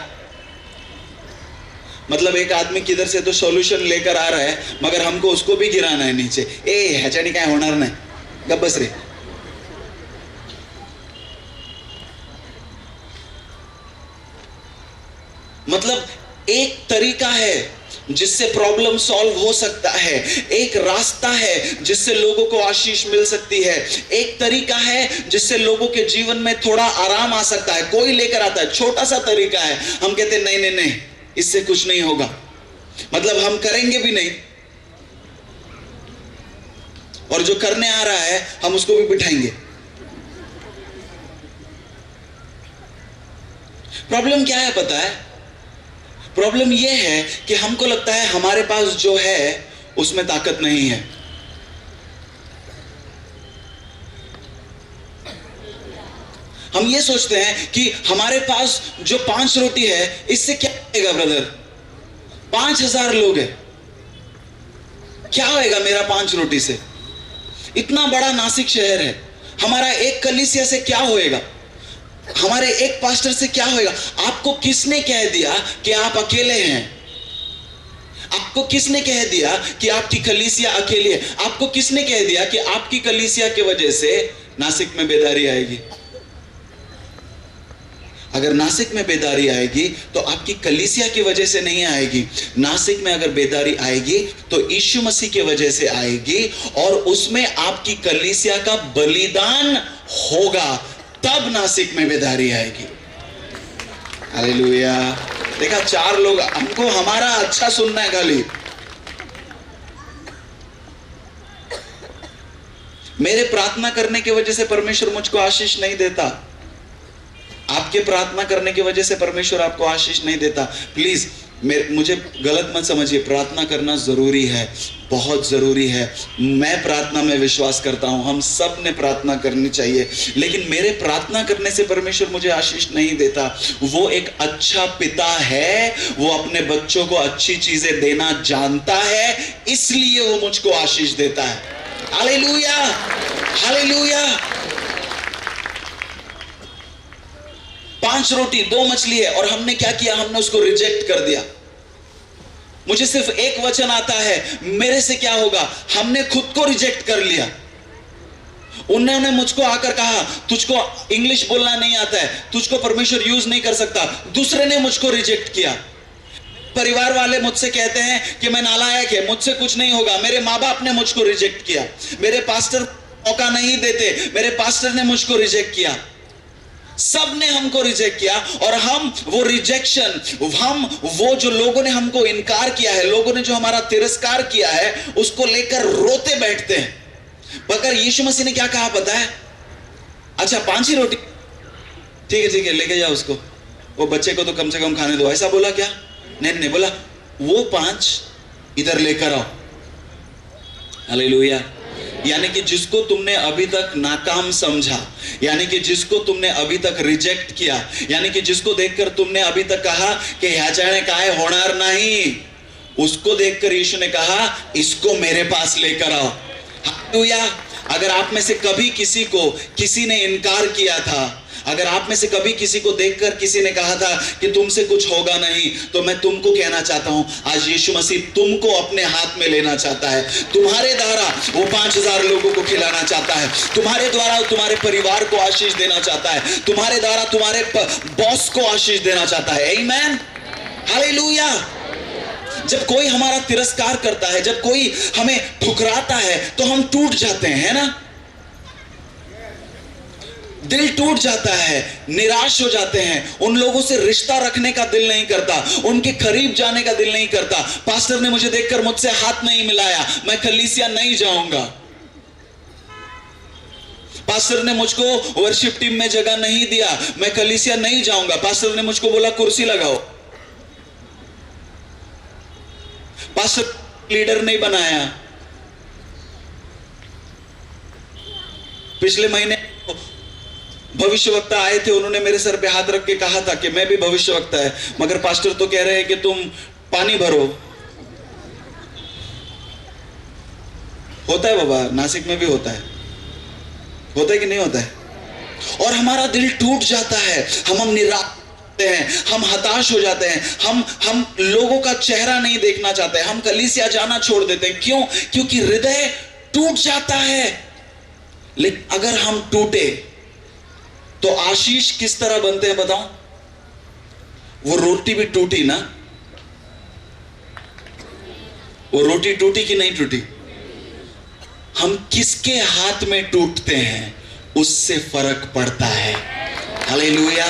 मतलब एक आदमी किधर से तो सॉल्यूशन लेकर आ रहा है, मगर हमको उसको भी गिराना है नीचे। ए ह्याच्याने काय होणार नाही, गप बस रे। मतलब एक तरीका है जिससे प्रॉब्लम सॉल्व हो सकता है, एक रास्ता है जिससे लोगों को आशीष मिल सकती है, एक तरीका है जिससे लोगों के जीवन में थोड़ा आराम आ सकता है। कोई लेकर आता है, छोटा सा तरीका है, हम कहते हैं नहीं नहीं नहीं, इससे कुछ नहीं होगा, मतलब हम करेंगे भी नहीं, और जो करने आ रहा है हम उसको भी बिठाएंगे। प्रॉब्लम क्या है पता है? प्रॉब्लम यह है कि हमको लगता है हमारे पास जो है उसमें ताकत नहीं है। हम ये सोचते हैं कि हमारे पास जो 5 रोटी है इससे क्या होगा ब्रदर? 5000 लोग हैं, क्या होएगा मेरा 5 रोटी से? इतना बड़ा नासिक शहर है, हमारा एक कलीसिया से क्या होएगा? हमारे एक पास्टर से क्या होएगा? आपको किसने कह दिया कि आप अकेले हैं? आपको किसने कह दिया कि आपकी कलीसिया अकेली है? आपको किसने कह दिया कि आपकी कलीसिया की वजह से नासिक में बेदारी आएगी? अगर नासिक में बेदारी आएगी तो आपकी कलीसिया की वजह से नहीं आएगी। नासिक में अगर बेदारी आएगी तो यीशु मसीह की वजह से आएगी, और उसमें आपकी कलीसिया का बलिदान होगा, तब नासिक में बेदारी आएगी। हालेलुया। देखा, 4 लोग, हमको हमारा अच्छा सुनना है खाली। मेरे प्रार्थना करने की वजह से परमेश्वर मुझको आशीष नहीं देता, आपके प्रार्थना करने की वजह से परमेश्वर आपको आशीष नहीं देता। प्लीज मुझे गलत मत समझिए, प्रार्थना करना जरूरी है, बहुत जरूरी है। मैं प्रार्थना में विश्वास करता हूं, हम सब ने प्रार्थना करनी चाहिए, लेकिन मेरे प्रार्थना करने से परमेश्वर मुझे आशीष नहीं देता। वो एक अच्छा पिता है, वो अपने बच्चों को अच्छी चीजें देना जानता है, इसलिए वो मुझको आशीष देता है। Hallelujah, hallelujah. 5 रोटी 2 मछली है, और हमने क्या किया? हमने उसको रिजेक्ट कर दिया। मुझे सिर्फ एक वचन आता है, मेरे से क्या होगा? हमने खुद को रिजेक्ट कर लिया। उन्होंने मुझको आकर कहा तुझको इंग्लिश बोलना नहीं आता है, तुझको परमेश्वर यूज नहीं कर सकता। दूसरे ने मुझको रिजेक्ट किया। परिवार वाले मुझसे कहते हैं कि मैं नालायक है, मुझसे कुछ नहीं होगा। मेरे माँ बाप ने मुझको रिजेक्ट किया, मेरे पास्टर मौका नहीं देते। मेरे पास्टर ने मुझको रिजेक्ट किया, सब ने हमको रिजेक्ट किया, और हम वो रिजेक्शन, हम वो जो लोगों ने हमको इनकार किया है, लोगों ने जो हमारा तिरस्कार किया है, उसको लेकर रोते बैठते हैं। मगर यीशु मसीह ने क्या कहा पता है? अच्छा 5 ही रोटी, ठीक है लेके जाओ उसको, वो बच्चे को तो कम से कम खाने दो, ऐसा बोला क्या? नहीं, बोला वो 5 इधर लेकर आओ। हालेलुया। यानी कि जिसको तुमने अभी तक नाकाम समझा, यानी कि जिसको तुमने अभी तक रिजेक्ट किया, यानी कि जिसको देखकर तुमने अभी तक कहा कि ह्याचाने काय होणार नहीं, उसको देखकर यीशु ने कहा इसको मेरे पास लेकर आओ। हालेलुया। अगर आप में से कभी किसी को किसी ने इनकार किया था, अगर आप में से कभी किसी को देखकर किसी ने कहा था कि तुमसे कुछ होगा नहीं, तो मैं तुमको कहना चाहता हूं, आज यीशु मसीह तुमको अपने हाथ में लेना चाहता है। तुम्हारे द्वारा वो 5000 लोगों को खिलाना चाहता है, तुम्हारे द्वारा तुम्हारे परिवार को आशीष देना चाहता है, तुम्हारे द्वारा तुम्हारे बॉस को आशीष देना चाहता है। आमीन, हालेलुया। जब कोई हमारा तिरस्कार करता है, जब कोई हमें ठुकराता है, तो हम टूट जाते हैं, है ना? दिल टूट जाता है, निराश हो जाते हैं, उन लोगों से रिश्ता रखने का दिल नहीं करता, उनके करीब जाने का दिल नहीं करता। पास्टर ने मुझे देखकर मुझसे हाथ नहीं मिलाया, मैं कलीसिया नहीं जाऊंगा। पास्टर ने मुझको वर्शिप टीम में जगह नहीं दिया, मैं कलीसिया नहीं जाऊंगा। पास्टर ने मुझको बोला कुर्सी लगाओ, पास्टर लीडर नहीं बनाया। पिछले महीने भविष्यवक्ता आए थे, उन्होंने मेरे सर पे हाथ रख के कहा था कि मैं भी भविष्यवक्ता है, मगर पास्टर तो कह रहे हैं कि तुम पानी भरो। होता है बाबा, नासिक में भी होता है कि नहीं होता है? और हमारा दिल टूट जाता है, हम निराश हैं, हम हताश हो जाते हैं, हम लोगों का चेहरा नहीं देखना चाहते, हम कलीसिया जाना छोड़ देते हैं। क्यों? क्योंकि हृदय टूट जाता है। लेकिन अगर हम टूटे तो आशीष किस तरह बनते हैं बताओ? वो रोटी भी टूटी ना, वो रोटी टूटी कि नहीं टूटी? हम किसके हाथ में टूटते हैं उससे फर्क पड़ता है। हालेलुया।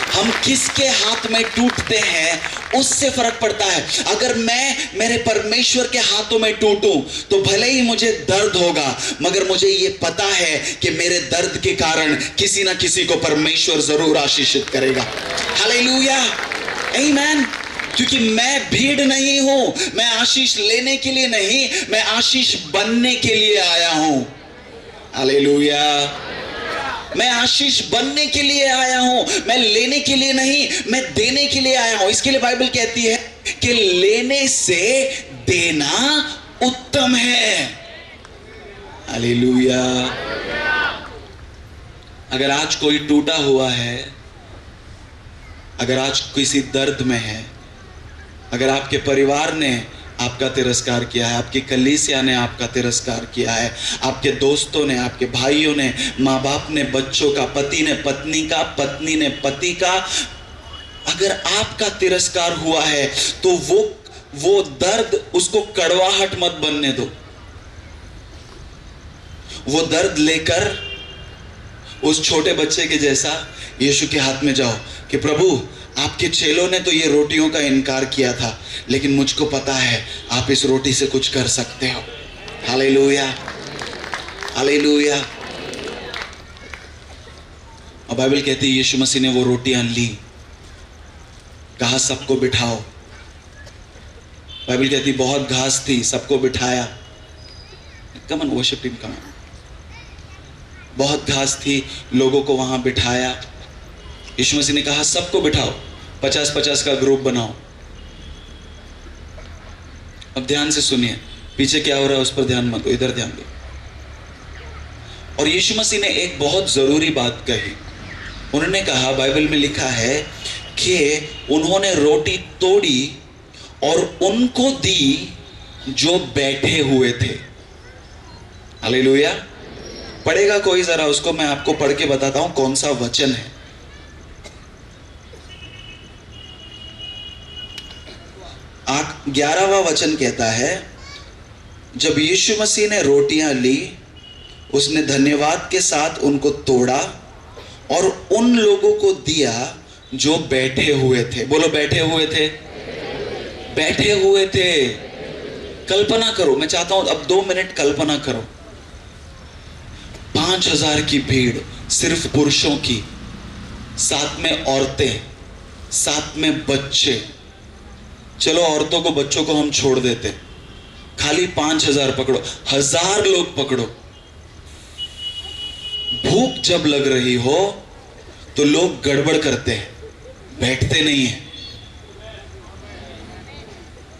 हम किसके हाथ में टूटते हैं उससे फर्क पड़ता है। अगर मैं मेरे परमेश्वर के हाथों में टूटूं तो भले ही मुझे दर्द होगा, मगर मुझे ये पता है कि मेरे दर्द के कारण किसी ना किसी को परमेश्वर जरूर आशीषित करेगा। हालेलुया, आमीन। क्योंकि मैं भीड़ नहीं हूं, मैं आशीष लेने के लिए नहीं, मैं आशीष बनने के लिए आया हूं। हालेलुया। मैं आशीष बनने के लिए आया हूं, मैं लेने के लिए नहीं, मैं देने के लिए आया हूं। इसके लिए बाइबल कहती है कि लेने से देना उत्तम है। हालेलुया। अगर आज कोई टूटा हुआ है, अगर आज किसी दर्द में है, अगर आपके परिवार ने आपका तिरस्कार किया है, आपकी कलीसिया ने आपका तिरस्कार किया है, आपके दोस्तों ने, आपके भाइयों ने, माँ बाप ने बच्चों का, पति ने पत्नी का, पत्नी ने पति का, अगर आपका तिरस्कार हुआ है तो वो दर्द, उसको कड़वाहट मत बनने दो। वो दर्द लेकर उस छोटे बच्चे के जैसा यीशु के हाथ में जाओ कि प्रभु, आपके चेलों ने तो ये रोटियों का इनकार किया था, लेकिन मुझको पता है आप इस रोटी से कुछ कर सकते हो। Hallelujah, hallelujah. और बाइबल कहती है यीशु मसीह ने वो रोटियां ली, कहा सबको बिठाओ। बाइबल कहती बहुत घास थी, सबको बिठाया। Come on worship team, come on. बहुत घास थी, लोगों को वहां बिठाया। यीशु मसीह ने कहा सबको बिठाओ, 50-50 का ग्रुप बनाओ। अब ध्यान से सुनिए, पीछे क्या हो रहा है उस पर ध्यान मत दो, इधर ध्यान दो। और यीशु मसीह ने एक बहुत जरूरी बात कही। उन्होंने कहा, बाइबल में लिखा है कि उन्होंने रोटी तोड़ी और उनको दी जो बैठे हुए थे। हालेलुया। पढ़ेगा कोई जरा उसको, मैं आपको पढ़ के बताता हूं कौन सा वचन है। 11वां वचन कहता है, जब यीशु मसीह ने रोटियां ली उसने धन्यवाद के साथ उनको तोड़ा और उन लोगों को दिया जो बैठे हुए थे। बोलो, बैठे हुए थे। बैठे हुए थे। कल्पना करो, मैं चाहता हूं अब 2 मिनट कल्पना करो। 5000 की भीड़, सिर्फ पुरुषों की, साथ में औरतें, साथ में बच्चे। चलो औरतों को बच्चों को हम छोड़ देते, खाली 5000 पकड़ो, 1000 लोग पकड़ो। भूख जब लग रही हो तो लोग गड़बड़ करते हैं, बैठते नहीं है।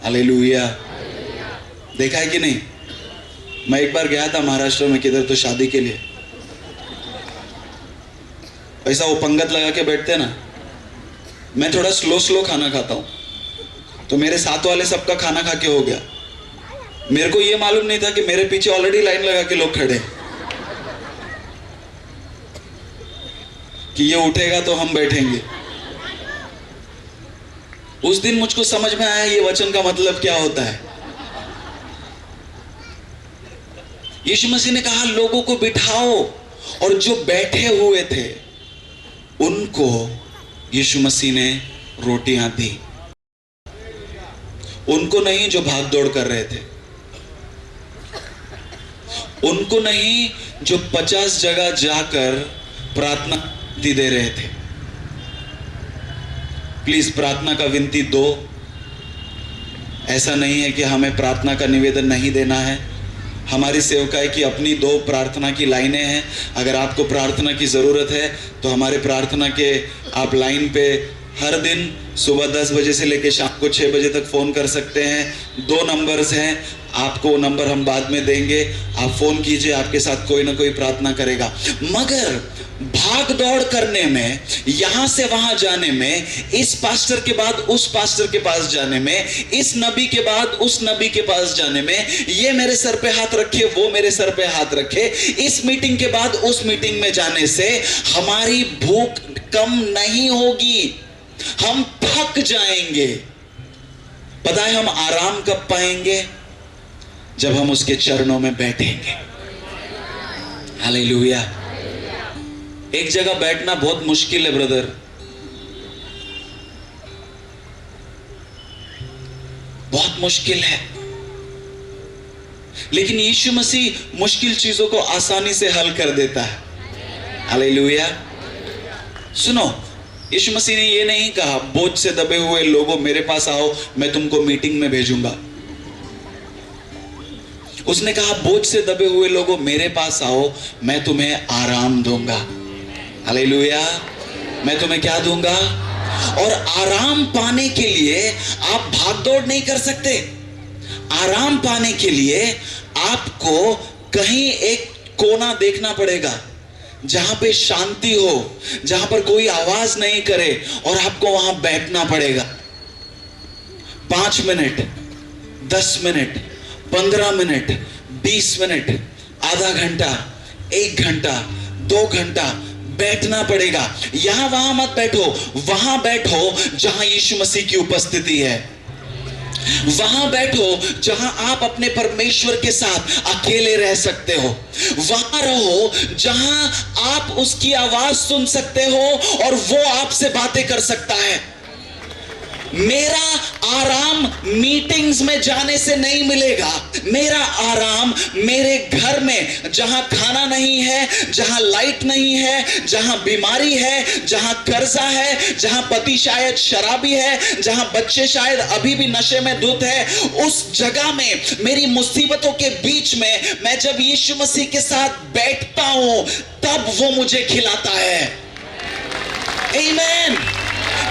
हालेलुया। देखा है कि नहीं? मैं एक बार गया था महाराष्ट्र में, किधर, तो शादी के लिए। ऐसा वो पंगत लगा के बैठते ना, मैं थोड़ा स्लो खाना खाता हूं, तो मेरे साथ वाले सबका खाना खा के हो गया। मेरे को ये मालूम नहीं था कि मेरे पीछे ऑलरेडी लाइन लगा के लोग खड़े, कि ये उठेगा तो हम बैठेंगे। उस दिन मुझको समझ में आया ये वचन का मतलब क्या होता है। यीशु मसीह ने कहा लोगों को बिठाओ, और जो बैठे हुए थे उनको यीशु मसीह ने रोटियां दी। उनको नहीं जो भाग दौड़ कर रहे थे, उनको नहीं जो 50 जगह जाकर प्रार्थना दे रहे थे। प्लीज प्रार्थना का विनती दो। ऐसा नहीं है कि हमें प्रार्थना का निवेदन नहीं देना है। हमारी सेवकाई की अपनी 2 प्रार्थना की लाइनें हैं। अगर आपको प्रार्थना की ज़रूरत है तो हमारे प्रार्थना के आप लाइन पे हर दिन सुबह 10 बजे से लेकर शाम को 6 बजे तक फ़ोन कर सकते हैं। 2 नंबर्स हैं, आपको वो नंबर हम बाद में देंगे। आप फ़ोन कीजिए, आपके साथ कोई ना कोई प्रार्थना करेगा। मगर भाग दौड़ करने में, यहां से वहां जाने में, इस पास्टर के बाद उस पास्टर के पास जाने में, इस नबी के बाद उस नबी के पास जाने में, ये मेरे सर पे हाथ रखे, वो मेरे सर पे हाथ रखे, इस मीटिंग के बाद उस मीटिंग में जाने से हमारी भूख कम नहीं होगी, हम थक जाएंगे। पता है हम आराम कब पाएंगे? जब हम उसके चरणों में बैठेंगे। हालेलुया। एक जगह बैठना बहुत मुश्किल है ब्रदर, बहुत मुश्किल है। लेकिन यीशु मसीह मुश्किल चीजों को आसानी से हल कर देता है। हालेलुया। सुनो, यीशु मसीह ने ये नहीं कहा बोझ से दबे हुए लोगों मेरे पास आओ, मैं तुमको मीटिंग में भेजूंगा। उसने कहा बोझ से दबे हुए लोगों मेरे पास आओ, मैं तुम्हें आराम दूंगा। हालेलुया। मैं तुम्हें क्या दूंगा? और आराम पाने के लिए आप भागदौड़ नहीं कर सकते। आराम पाने के लिए आपको कहीं एक कोना देखना पड़ेगा जहां पे शांति हो, जहां पर कोई आवाज नहीं करे, और आपको वहां बैठना पड़ेगा। 5 मिनट, 10 मिनट, 15 मिनट, 20 मिनट, आधा घंटा, 1 घंटा, 2 घंटा बैठना पड़ेगा। यहां वहां मत बैठो, वहां बैठो जहां यीशु मसीह की उपस्थिति है। वहां बैठो जहां आप अपने परमेश्वर के साथ अकेले रह सकते हो। वहां रहो जहां आप उसकी आवाज सुन सकते हो और वो आपसे बातें कर सकता है। मेरा आराम मीटिंग्स में जाने से नहीं मिलेगा। मेरा आराम मेरे घर में, जहां खाना नहीं है, जहां लाइट नहीं है, जहां बीमारी है, जहां कर्जा है, जहां पति शायद शराबी है, जहां बच्चे शायद अभी भी नशे में धुत है, उस जगह में, मेरी मुसीबतों के बीच में, मैं जब यीशु मसीह के साथ बैठता हूं तब वो मुझे खिलाता है। आमीन।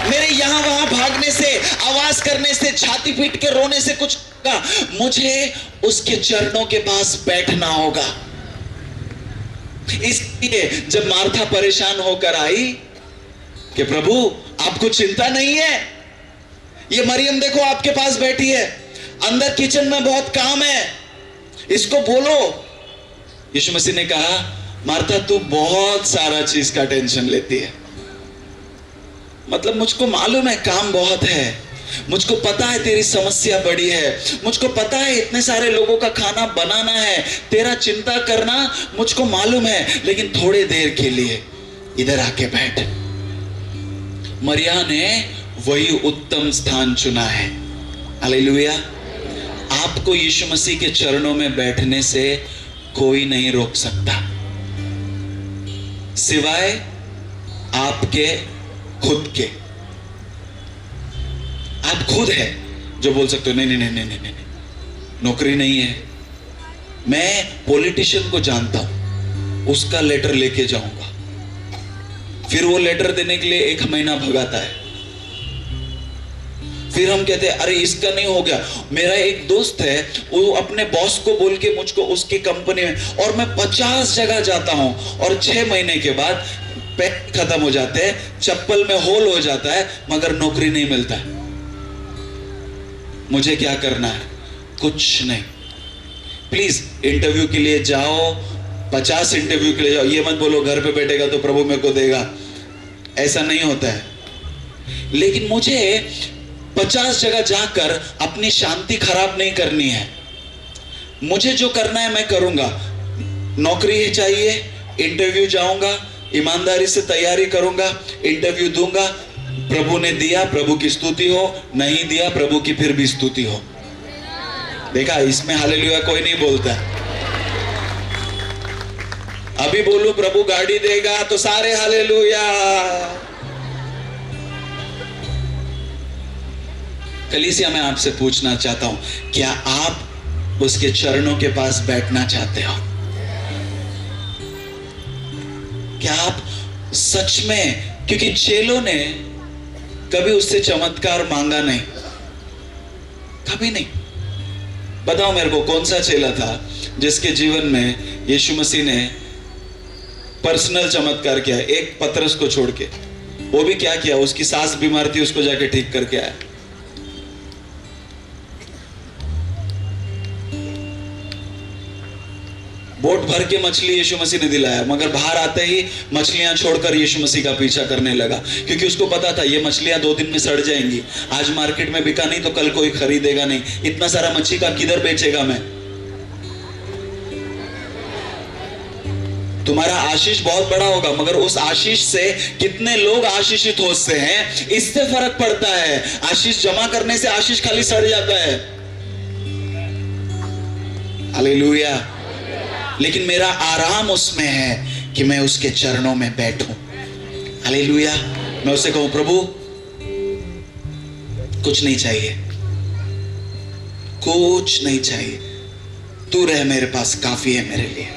मेरे यहां वहां भागने से, आवाज करने से, छाती पीट के रोने से कुछ का, मुझे उसके चरणों के पास बैठना होगा। इसलिए जब मार्था परेशान होकर आई कि प्रभु आपको चिंता नहीं है, ये मरियम देखो आपके पास बैठी है, अंदर किचन में बहुत काम है, इसको बोलो। यीशु मसीह ने कहा मार्था तू बहुत सारा चीज का टेंशन लेती है, मतलब मुझको मालूम है काम बहुत है, मुझको पता है तेरी समस्या बड़ी है, मुझको पता है इतने सारे लोगों का खाना बनाना है, तेरा चिंता करना मुझको मालूम है, लेकिन थोड़े देर के लिए इधर आके बैठ। मरिया ने वही उत्तम स्थान चुना है। हालेलुया। आपको यीशु मसीह के चरणों में बैठने से कोई नहीं रोक सकता, सिवाय आपके खुद के। आप खुद है जो बोल सकते हो नहीं नहीं नहीं नहीं नहीं, नहीं, नौकरी नहीं है। मैं पॉलिटिशियन को जानता हूं, उसका लेटर लेके जाऊंगा, फिर वो लेटर देने के लिए 1 महीना भगाता है, फिर हम कहते हैं अरे इसका नहीं हो गया। मेरा एक दोस्त है, वो अपने बॉस को बोल के मुझको उसकी कंपनी में, और मैं 50 जगह जाता हूं और 6 महीने के बाद पैक खत्म हो जाते हैं, चप्पल में होल हो जाता है, मगर नौकरी नहीं मिलता है। मुझे क्या करना है? कुछ नहीं। प्लीज इंटरव्यू के लिए जाओ, 50 इंटरव्यू के लिए जाओ। ये मत बोलो घर पे बैठेगा तो प्रभु मेरे को देगा, ऐसा नहीं होता है। लेकिन मुझे 50 जगह जाकर अपनी शांति खराब नहीं करनी है। मुझे जो करना है मैं करूंगा। नौकरी ही चाहिए, इंटरव्यू जाऊंगा, ईमानदारी से तैयारी करूंगा, इंटरव्यू दूंगा। प्रभु ने दिया, प्रभु की स्तुति हो, नहीं दिया, प्रभु की फिर भी स्तुति हो। देखा, इसमें हालेलुया कोई नहीं बोलता। अभी बोलूं प्रभु गाड़ी देगा तो सारे हालेलुया। कलीसिया, मैं आपसे पूछना चाहता हूं, क्या आप उसके चरणों के पास बैठना चाहते हो? क्या आप सच में? क्योंकि चेलों ने कभी उससे चमत्कार मांगा नहीं, कभी नहीं। बताओ मेरे को, कौन सा चेला था जिसके जीवन में यीशु मसीह ने पर्सनल चमत्कार किया? एक पतरस को छोड़ के। वो भी क्या किया? उसकी सास बीमार थी, उसको जाके ठीक करके आया। बोट भर के मछली यीशु मसीह ने दिलाया, मगर बाहर आते ही मछलियां छोड़कर यीशु मसीह का पीछा करने लगा, क्योंकि उसको पता था ये मछलियां 2 दिन में सड़ जाएंगी। आज मार्केट में बिका नहीं तो कल कोई खरीदेगा नहीं। इतना सारा मछली का किधर बेचेगा मैं? तुम्हारा आशीष बहुत बड़ा होगा, मगर उस आशीष से कितने लोग आशीषित होते हैं, इससे फर्क पड़ता है। आशीष जमा करने से आशीष खाली सड़ जाता है। हालेलुया। लेकिन मेरा आराम उसमें है कि मैं उसके चरणों में बैठूं। हालेलुया। मैं उससे कहूं, प्रभु कुछ नहीं चाहिए, कुछ नहीं चाहिए, तू रह मेरे पास, काफी है मेरे लिए।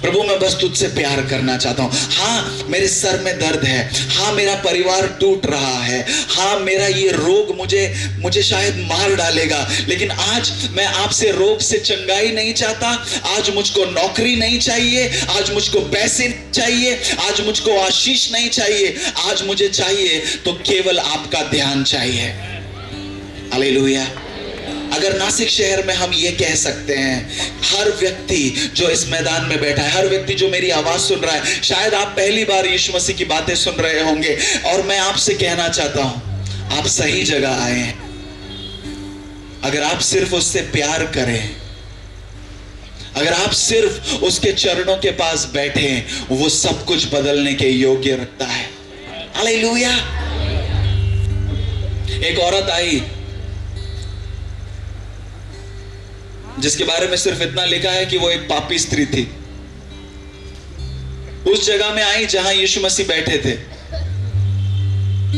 प्रभु मैं बस तुझसे प्यार करना चाहता हूं। हाँ मेरे सर में दर्द है, हाँ मेरा परिवार टूट रहा है, हाँ मेरा ये रोग मुझे शायद मार डालेगा, लेकिन आज मैं आपसे रोग से चंगाई नहीं चाहता। आज मुझको नौकरी नहीं चाहिए, आज मुझको पैसे नहीं चाहिए, आज मुझको आशीष नहीं चाहिए, आज मुझे चाहिए तो केवल आपका ध्यान चाहिए। हालेलुया। अगर नासिक शहर में हम ये कह सकते हैं, हर व्यक्ति जो इस मैदान में बैठा है, हर व्यक्ति जो मेरी आवाज सुन रहा है, शायद आप पहली बार यीशु मसीह की बातें सुन रहे होंगे, और मैं आपसे कहना चाहता हूं, आप सही जगह आए हैं। अगर आप सिर्फ उससे प्यार करें, अगर आप सिर्फ उसके चरणों के पास बैठे, वो सब कुछ बदलने के योग्य रखता है। हालेलुया। एक औरत आई जिसके बारे में सिर्फ इतना लिखा है कि वो एक पापी स्त्री थी। उस जगह में आई जहां यीशु मसीह बैठे थे।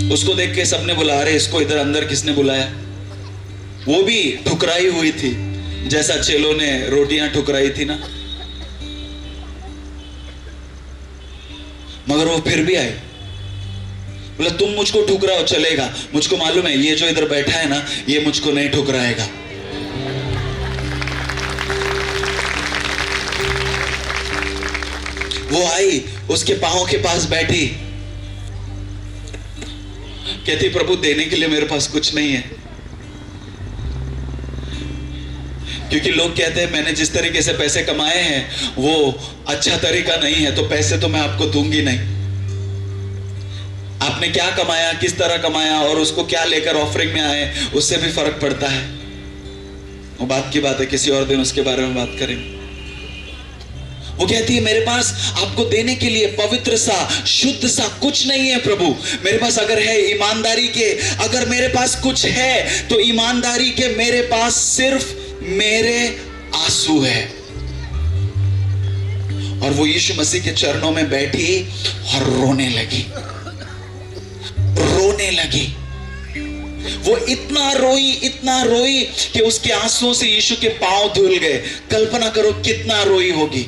उसको देख के सबने बोला, अरे इसको इधर अंदर किसने बुलाया? वो भी ठुकराई हुई थी, जैसा चेलों ने रोटियां ठुकराई थी ना। मगर वो फिर भी आई, बोला तुम मुझको ठुकराओ चलेगा, मुझको मालूम है ये जो इधर बैठा है ना, ये मुझको नहीं ठुकराएगा। वो आई, उसके पांवों के पास बैठी, कहती प्रभु देने के लिए मेरे पास कुछ नहीं है, क्योंकि लोग कहते हैं मैंने जिस तरीके से पैसे कमाए हैं वो अच्छा तरीका नहीं है, तो पैसे तो मैं आपको दूंगी नहीं। आपने क्या कमाया, किस तरह कमाया और उसको क्या लेकर ऑफरिंग में आए, उससे भी फर्क पड़ता है। वो बात की बात है, किसी और दिन उसके बारे में बात करेंगे। वो कहती है मेरे पास आपको देने के लिए पवित्र सा, शुद्ध सा कुछ नहीं है प्रभु। मेरे पास अगर है ईमानदारी के, अगर मेरे पास कुछ है तो ईमानदारी के मेरे पास सिर्फ मेरे आंसू है। और वो यीशु मसीह के चरणों में बैठी और रोने लगी, रोने लगी। वो इतना रोई कि उसके आंसुओं से यीशु के पांव धुल गए। कल्पना करो कितना रोई होगी।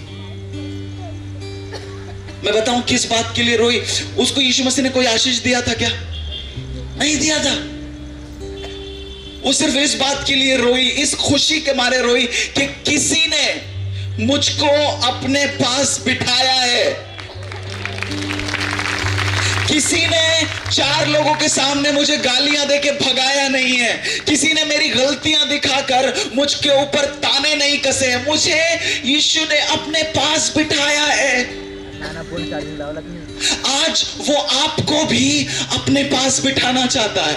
मैं बताऊं किस बात के लिए रोई? उसको यीशु मसीह ने कोई आशीष दिया था क्या? नहीं दिया था। वो सिर्फ इस बात के लिए रोई, इस खुशी के मारे रोई कि किसी ने मुझको अपने पास बिठाया है। किसी ने 4 लोगों के सामने मुझे गालियां देके भगाया नहीं है। किसी ने मेरी गलतियां दिखाकर मुझके ऊपर ताने नहीं कसे हैं। मुझे यीशु ने अपने पास बिठाया है। आज वो आपको भी अपने पास बिठाना चाहता है।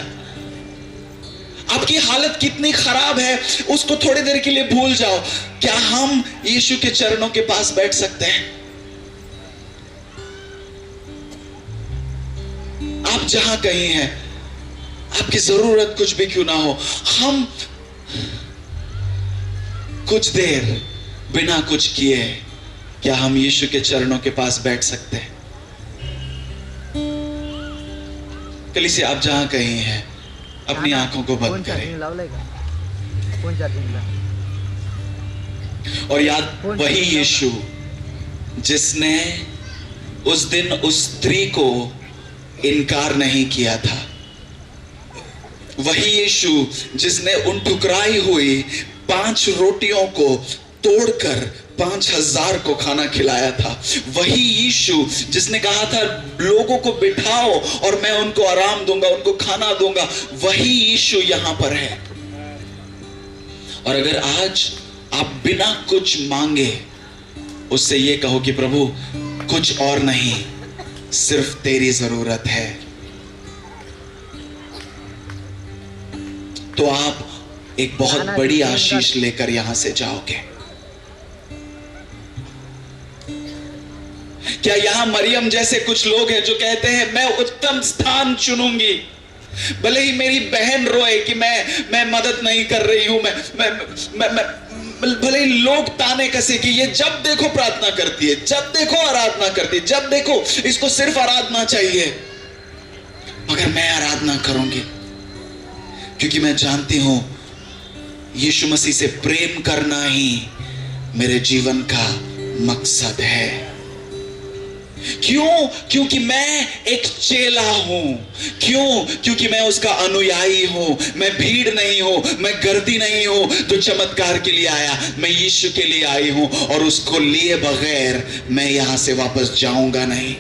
आपकी हालत कितनी खराब है उसको थोड़ी देर के लिए भूल जाओ। क्या हम यीशु के चरणों के पास बैठ सकते हैं? आप जहां कहीं हैं, आपकी जरूरत कुछ भी क्यों ना हो, हम कुछ देर बिना कुछ किए क्या हम यीशु के चरणों के पास बैठ सकते हैं? कलीसिया आप जहां कहीं हैं अपनी आंखों को बंद करें और याद वही यीशु जिसने उस दिन उस स्त्री को इनकार नहीं किया था, वही यीशु जिसने उन ठुकराई हुई 5 रोटियों को तोड़कर 5000 को खाना खिलाया था, वही यीशु जिसने कहा था लोगों को बिठाओ और मैं उनको आराम दूंगा, उनको खाना दूंगा, वही यीशु यहां पर है। और अगर आज आप बिना कुछ मांगे उससे ये कहो कि प्रभु कुछ और नहीं, सिर्फ तेरी जरूरत है, तो आप एक बहुत बड़ी आशीष लेकर यहां से जाओगे। क्या यहां मरियम जैसे कुछ लोग हैं जो कहते हैं मैं उत्तम स्थान चुनूंगी, भले ही मेरी बहन रोए कि मैं मदद नहीं कर रही हूं, मैं भले ही लोग ताने कसे कि ये जब देखो प्रार्थना करती है, जब देखो आराधना करती है, जब देखो इसको सिर्फ आराधना चाहिए, मगर मैं आराधना करूंगी क्योंकि मैं जानती हूं यीशु मसीह से प्रेम करना ही मेरे जीवन का मकसद है। क्यों? क्योंकि मैं एक चेला हूं। क्यों? क्योंकि मैं उसका अनुयायी हूं। मैं भीड़ नहीं हूं, मैं गर्दी नहीं हूं तो चमत्कार के लिए आया, मैं यीशु के लिए आई हूं और उसको लिए बगैर मैं यहां से वापस जाऊंगा नहीं।